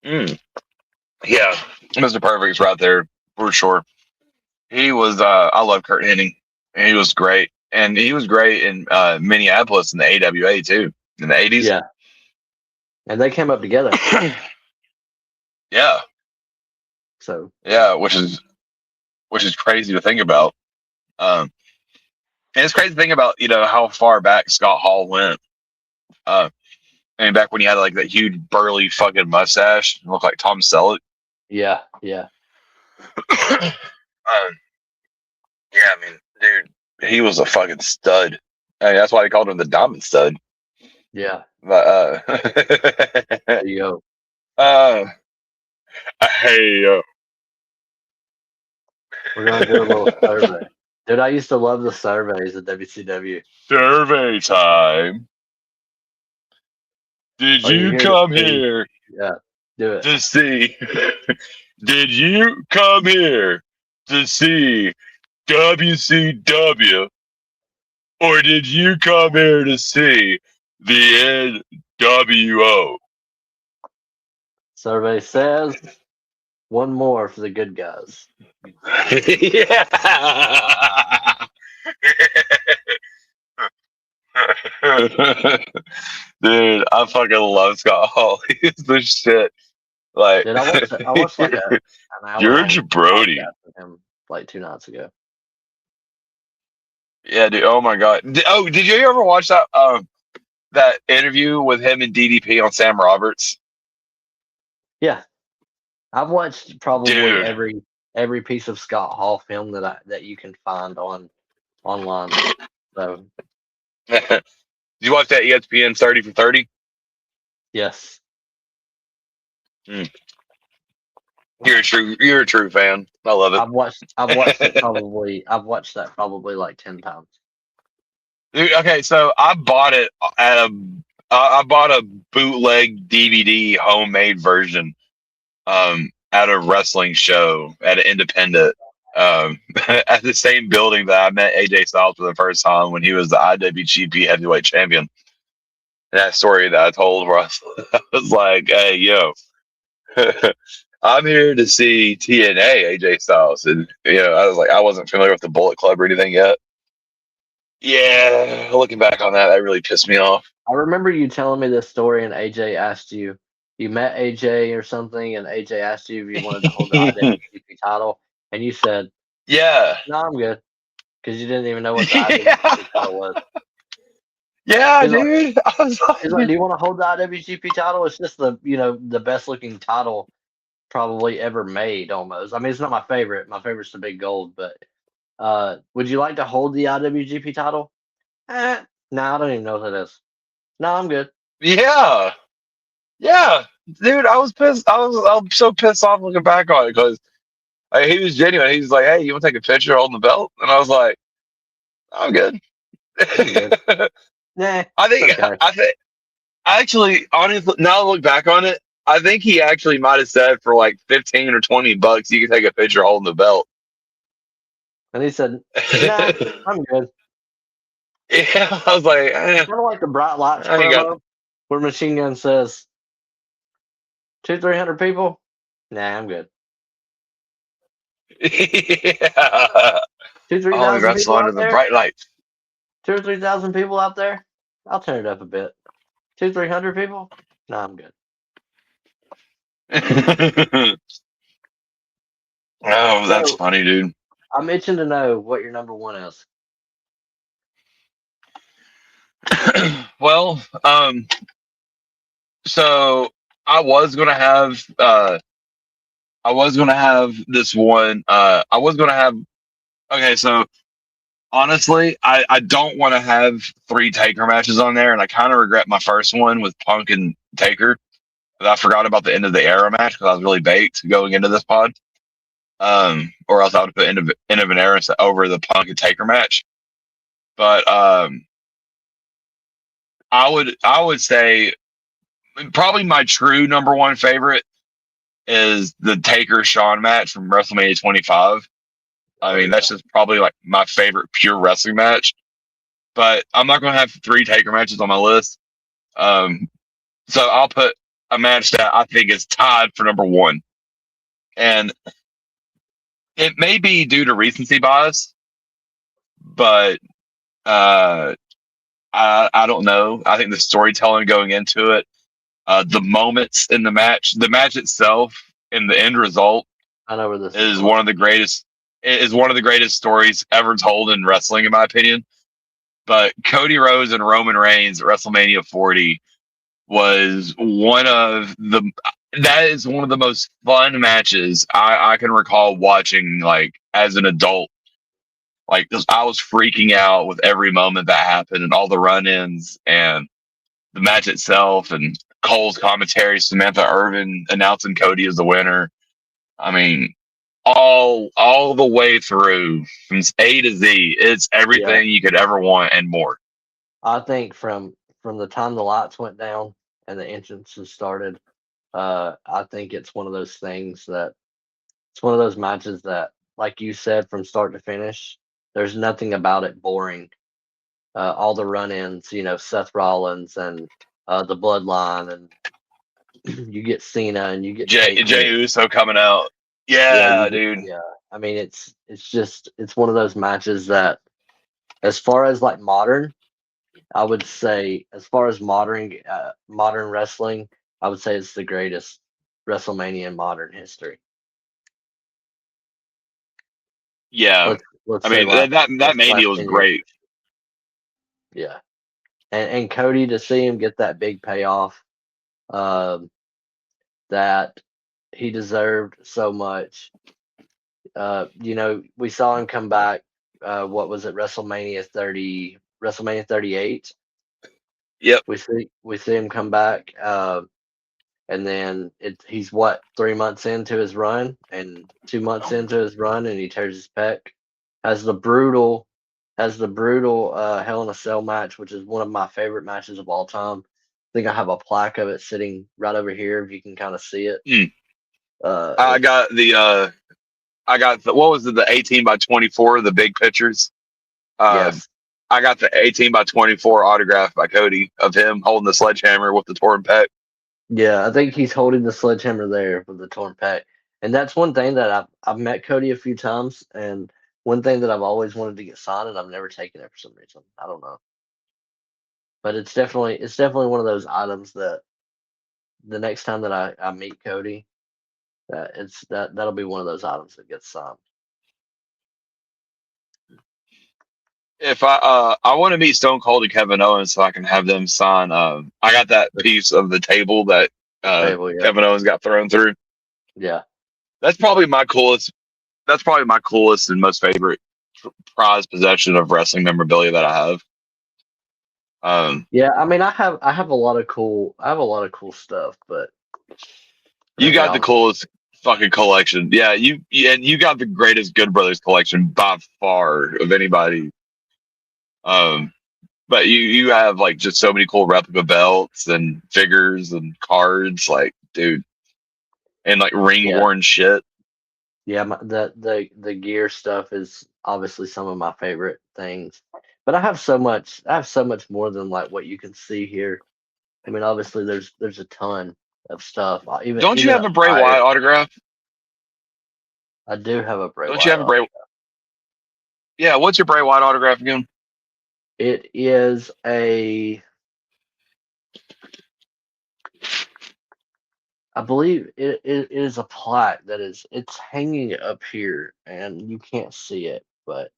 Speaker 1: Mm. Yeah, Mr. Perfect's right there for sure. He was. I love Kurt Hennig. He was great, and he was great in Minneapolis in the AWA too in the '80s.
Speaker 2: Yeah, and they came up together.
Speaker 1: Yeah,
Speaker 2: So
Speaker 1: yeah, which is crazy to think about. Um, and it's crazy to think about how far back Scott Hall went. Uh, I mean, back when he had like that huge burly fucking mustache, looked like Tom Selleck.
Speaker 2: yeah, yeah,
Speaker 1: um, yeah, I mean, dude, he was a fucking stud. I mean, that's why they called him the Diamond Stud.
Speaker 2: yeah.
Speaker 1: But
Speaker 2: There you go.
Speaker 1: uh, hey,
Speaker 2: We're gonna do a little survey. Dude, I used to love the surveys at WCW.
Speaker 1: survey time. Did
Speaker 2: Are you
Speaker 1: you
Speaker 2: here to
Speaker 1: come
Speaker 2: see?
Speaker 1: here
Speaker 2: Yeah, do it.
Speaker 1: to see? Did you come here to see WCW, or did you come here to see the NWO?
Speaker 2: Survey says one more for the good guys.
Speaker 1: Yeah. Dude, I fucking love Scott Hall. He's the shit. Like
Speaker 2: Dude, I watched like an hour
Speaker 1: George
Speaker 2: long
Speaker 1: Brody.
Speaker 2: podcast with him like 2 nights ago.
Speaker 1: Yeah, dude. Oh my god. Did you ever watch that interview with him and DDP on Sam Roberts?
Speaker 2: Yeah, I've watched probably
Speaker 1: Dude.
Speaker 2: every piece of Scott Hall film that you can find online. So
Speaker 1: Did you watch that ESPN 30 for 30?
Speaker 2: yes,
Speaker 1: You're a true fan. I love it.
Speaker 2: I've watched that probably like 10 times.
Speaker 1: Dude, okay, so I bought it I bought a bootleg DVD homemade version at a wrestling show at an independent, at the same building that I met AJ Styles for the first time when he was the IWGP Heavyweight Champion. And that story that I told Russ, I was like, "Hey, yo, I'm here to see TNA AJ Styles," and I was like, I wasn't familiar with the Bullet Club or anything yet. Yeah, looking back on that, that really pissed me off.
Speaker 2: I remember you telling me this story, and AJ asked you. You met AJ or something, and AJ asked you if you wanted to hold the IWGP title, and you said,
Speaker 1: Yeah.
Speaker 2: "No, I'm good," because you didn't even know what the
Speaker 1: Yeah.
Speaker 2: IWGP title was.
Speaker 1: Yeah,
Speaker 2: He's like,
Speaker 1: dude. I was
Speaker 2: he's like,
Speaker 1: like,
Speaker 2: "Do you want to hold the IWGP title? It's just the best looking title probably ever made, almost. I mean, it's not my favorite. My favorite's the big gold, but would you like to hold the IWGP title? No, I don't even know what that is. No, I'm good.
Speaker 1: yeah. Yeah. Dude, I was pissed. I was so pissed off looking back on it because he was genuine. He was like, "Hey, you want to take a picture holding the belt?" And I was like, "I'm good."
Speaker 2: I'm good. Nah,
Speaker 1: I
Speaker 2: it's
Speaker 1: think
Speaker 2: okay.
Speaker 1: I think actually, honestly, now I look back on it, I think he actually might have said for like 15 or 20 bucks you can take a picture holding the belt.
Speaker 2: And he said, nah, I'm good.
Speaker 1: Yeah, I was like,
Speaker 2: Kind of like the Bright Lights
Speaker 1: I ain't got.
Speaker 2: promo where Machine Gun says, 300 people? Nah, I'm good.
Speaker 1: Yeah.
Speaker 2: Two, three
Speaker 1: Only
Speaker 2: thousand
Speaker 1: wrestle
Speaker 2: people
Speaker 1: under
Speaker 2: out
Speaker 1: the
Speaker 2: there?
Speaker 1: bright lights.
Speaker 2: 2 or 3 thousand people out there? I'll turn it up a bit. 300 people? Nah, I'm good.
Speaker 1: Oh, that's
Speaker 2: So
Speaker 1: funny, dude.
Speaker 2: I'm itching to know what your number one is.
Speaker 1: Well, so I was gonna have this one. I was gonna have okay. So honestly, I don't want to have three Taker matches on there, and I kind of regret my first one with Punk and Taker. But I forgot about the end of the era match because I was really baked going into this pod. Or else I would put end of an era over the Punk and Taker match. But I would say probably my true number one favorite is the Taker Shawn match from WrestleMania 25. I
Speaker 2: Oh
Speaker 1: mean, that's
Speaker 2: yeah.
Speaker 1: just probably like my favorite pure wrestling match. But I'm not going to have three Taker matches on my list. Um, so I'll put a match that I think is tied for number one. And it may be due to recency bias, but uh, I don't know. I think the storytelling going into it, the moments in the match itself, and the end result
Speaker 2: I know where this is
Speaker 1: is
Speaker 2: going.
Speaker 1: one of the greatest is one of the greatest stories ever told in wrestling, in my opinion. But Cody Rhodes and Roman Reigns at WrestleMania 40 was one of the that is one of the most fun matches I can recall watching like as an adult. Like I was freaking out with every moment that happened and all the run-ins and the match itself and Cole's commentary, Samantha Irvin announcing Cody as the winner. I mean, all the way through from A to Z, it's
Speaker 2: Yeah.
Speaker 1: everything you could ever want and more.
Speaker 2: I think from the time the lights went down and the entrances started, I think it's one of those things that it's one of those matches that, like you said, from start to finish, there's nothing about it boring. All the run-ins, Seth Rollins and the Bloodline, and you get Cena and you get
Speaker 1: Jay
Speaker 2: Taker.
Speaker 1: Uso coming out.
Speaker 2: Yeah,
Speaker 1: Yeah, dude.
Speaker 2: yeah. I mean, it's one of those matches that, as far as like modern, I would say, as far as modern wrestling, I would say it's the greatest WrestleMania in modern history.
Speaker 1: Yeah.
Speaker 2: Let's
Speaker 1: I
Speaker 2: say
Speaker 1: mean that
Speaker 2: last
Speaker 1: Mania was
Speaker 2: 10 years.
Speaker 1: great.
Speaker 2: Yeah, and Cody, to see him get that big payoff, um, that he deserved so much. We saw him come back. What was it, WrestleMania 38?
Speaker 1: Yep.
Speaker 2: We see him come back, and then he's what, 3 months into his run and 2 months into his run, and he tears his pec. Has the brutal, Hell in a Cell match, which is one of my favorite matches of all time. I think I have a plaque of it sitting right over here, if you can kind of see it.
Speaker 1: Mm. I
Speaker 2: If,
Speaker 1: got the what was it, the 18 by 24, the big pictures. Uh,
Speaker 2: yes,
Speaker 1: I got the 18 by 24 autograph by Cody of him holding the sledgehammer with the torn pec.
Speaker 2: yeah, I think he's holding the sledgehammer there with the torn pack, and that's one thing that I've met Cody a few times, and one thing that I've always wanted to get signed, and I've never taken it for some reason. I don't know, but it's definitely one of those items that the next time that I meet Cody, that'll be one of those items that gets signed.
Speaker 1: If I want to meet Stone Cold and Kevin Owens so I can have them sign. I got that
Speaker 2: The
Speaker 1: piece of the table that
Speaker 2: table, yeah,
Speaker 1: Kevin Owens got thrown through.
Speaker 2: yeah,
Speaker 1: That's probably my coolest. That's probably my coolest and most favorite prized possession of wrestling memorabilia that I have.
Speaker 2: yeah. I mean, I have a lot of cool stuff, but I
Speaker 1: You
Speaker 2: mean,
Speaker 1: got the
Speaker 2: obviously,
Speaker 1: coolest fucking collection. Yeah, and you got the greatest Good Brothers collection by far of anybody. Um, but you have like just so many cool replica belts and figures and cards, like dude, and like ring
Speaker 2: yeah,
Speaker 1: worn shit.
Speaker 2: yeah. The gear stuff is obviously some of my favorite things, but I have so much. I have so much more than like what you can see here. I mean, obviously, there's a ton of stuff. Even
Speaker 1: Don't you
Speaker 2: even
Speaker 1: have
Speaker 2: up
Speaker 1: a Bray
Speaker 2: higher.
Speaker 1: Wyatt autograph?
Speaker 2: I do have a Bray
Speaker 1: Don't you
Speaker 2: Wyatt
Speaker 1: have a Bray?
Speaker 2: autograph.
Speaker 1: Yeah, what's your Bray Wyatt autograph again?
Speaker 2: It is a, I believe it is a plaque that it's hanging up here, and you can't see it, but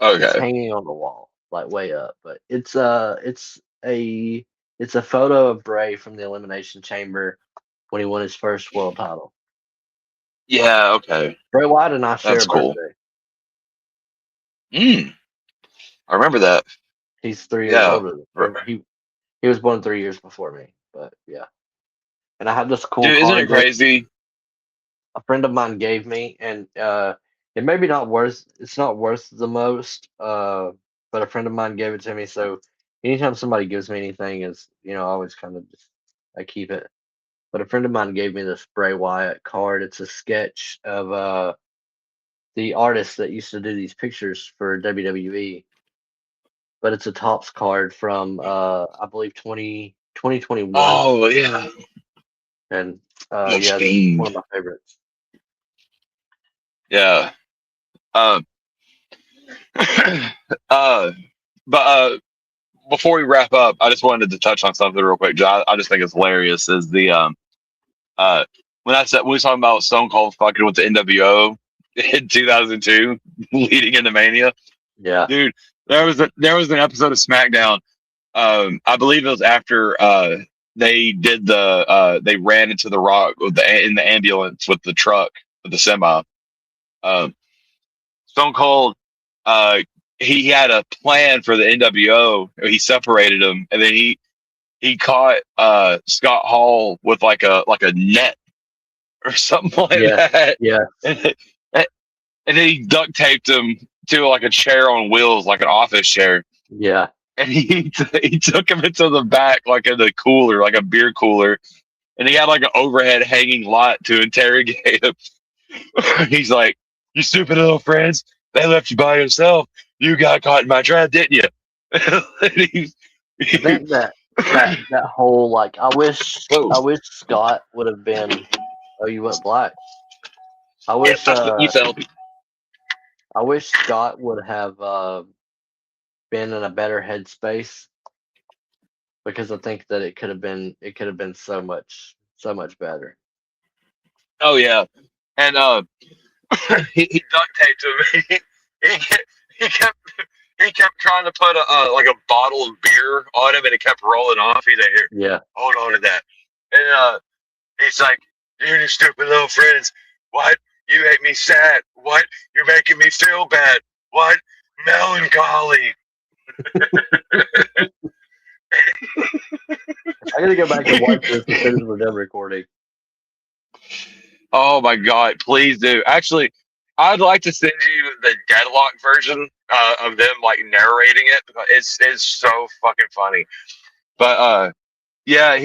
Speaker 2: it's
Speaker 1: Okay.
Speaker 2: hanging on the wall, like way up. But it's a photo of Bray from the Elimination Chamber when he won his first world title.
Speaker 1: Yeah. Okay.
Speaker 2: Bray Wyatt and I share
Speaker 1: That's
Speaker 2: a
Speaker 1: cool.
Speaker 2: birthday.
Speaker 1: Mm, I remember that.
Speaker 2: He's 3 years
Speaker 1: Yeah.
Speaker 2: older than he was born 3 years before me. But yeah, and I have this cool
Speaker 1: Dude, isn't it
Speaker 2: card that
Speaker 1: crazy?
Speaker 2: a friend of mine gave me, and it may be not worth. It's not worth the most, but a friend of mine gave it to me. So anytime somebody gives me anything, is I always kind of just I keep it. But a friend of mine gave me this Bray Wyatt card. It's a sketch of the artist that used to do these pictures for WWE, but it's a tops card from I believe 2021,
Speaker 1: Oh yeah.
Speaker 2: and
Speaker 1: Oh,
Speaker 2: yeah, that's one
Speaker 1: Fiend.
Speaker 2: of my favorites.
Speaker 1: Yeah. Um. uh. But before we wrap up, I just wanted to touch on something real quick. I just think it's hilarious. Is the uh when we was talking about Stone Cold fucking with the NWO in 2002, leading into Mania,
Speaker 2: Yeah,
Speaker 1: dude. There was an episode of SmackDown. I believe it was after they did they ran into the Rock with in the ambulance with the truck with the semi. Um, Stone Cold, uh, he had a plan for the NWO. He separated them, and then he caught Scott Hall with like a net or something like
Speaker 2: yeah,
Speaker 1: that,
Speaker 2: yeah,
Speaker 1: and, and then he duct taped him to like a chair on wheels, like an office chair.
Speaker 2: yeah.
Speaker 1: And he took him into the back, like in a cooler, like a beer cooler, and he had like an overhead hanging lot to interrogate him. He's like, "You stupid little friends, they left you by yourself. You got caught in my trap, didn't you?" And
Speaker 2: I
Speaker 1: he-
Speaker 2: think that whole like
Speaker 1: Whoa.
Speaker 2: I wish Scott would have been. Oh, you went black. I
Speaker 1: Yeah,
Speaker 2: wish
Speaker 1: you
Speaker 2: uh
Speaker 1: fell.
Speaker 2: I wish Scott would have been in a better headspace, because I think that it could have been so much better.
Speaker 1: Oh yeah, and he duct taped him. He, he kept he kept trying to put like a bottle of beer on him, and it kept rolling off. He's like, "Here,
Speaker 2: Yeah,
Speaker 1: hold on to that." And he's like, "You and your stupid little friends, what? You make me sad. What? You're making me feel bad. What? Melancholy."
Speaker 2: I gotta go back and watch this as soon as we're done recording.
Speaker 1: Oh my god, please do. Actually, I'd like to send you the deadlock version of them like narrating it. It's so fucking funny. But yeah,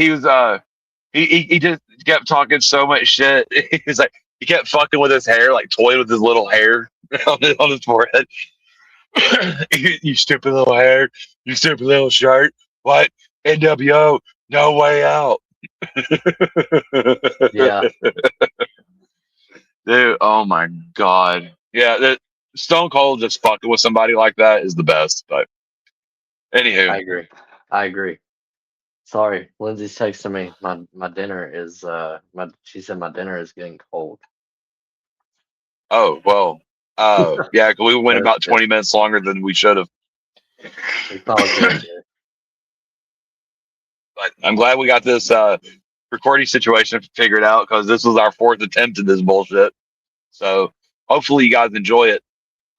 Speaker 1: he just kept talking so much shit. He's like he kept fucking with his hair, like toying with his little hair on his forehead. You stupid little hair, you stupid little shirt. What? NWO, no way out.
Speaker 2: Yeah,
Speaker 1: Dude, oh my god. Yeah, that Stone Cold just fucking with somebody like that is the best. But
Speaker 2: I
Speaker 1: anywho,
Speaker 2: agree. I agree. Sorry, Lindsay's texting me. My dinner is my she said my dinner is getting cold.
Speaker 1: oh well, yeah, 'cause we went
Speaker 2: But
Speaker 1: about 20 minutes longer than we should have.
Speaker 2: it's all good here.
Speaker 1: But I'm glad we got this recording situation figured out because this was our fourth attempt at this bullshit. So hopefully you guys enjoy it.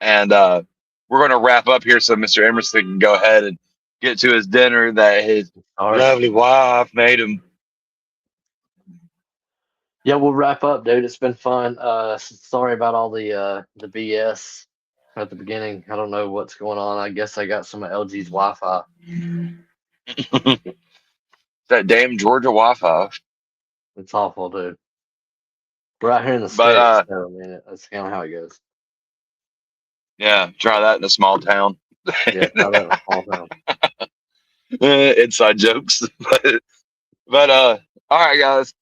Speaker 1: And we're going to wrap up here so Mr. Emerson can go ahead and get to his dinner that his
Speaker 2: All right.
Speaker 1: lovely wife made him.
Speaker 2: Yeah, we'll wrap up, dude. It's been fun. Sorry about all the BS at the beginning. I don't know what's going on. I guess I got some of LG's Wi-Fi.
Speaker 1: That damn Georgia Wi-Fi.
Speaker 2: It's awful, dude. We're out here in the
Speaker 1: But
Speaker 2: sticks, so man, that's kind of how it goes.
Speaker 1: yeah, try that in a small town.
Speaker 2: Yeah, try that in a small town.
Speaker 1: Inside jokes. But all right, guys.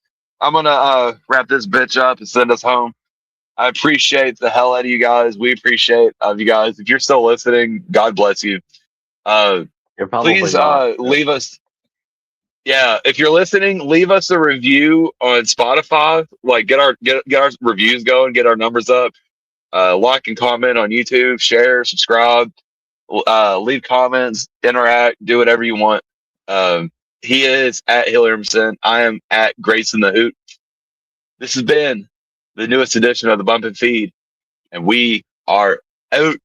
Speaker 1: I'm gonna wrap this bitch up and send us home. I appreciate the hell out of you guys. We appreciate you guys. If you're still listening, God bless you.
Speaker 2: You're probably
Speaker 1: Please
Speaker 2: not.
Speaker 1: leave us. Yeah, if you're listening, leave us a review on Spotify. Like get our reviews going, get our numbers up. Like and comment on YouTube, share, subscribe, leave comments, interact, do whatever you want. He is at Hill Emerson. I am at Grayson the Hoot. This has been the newest edition of the Bump and Feed, and we are out.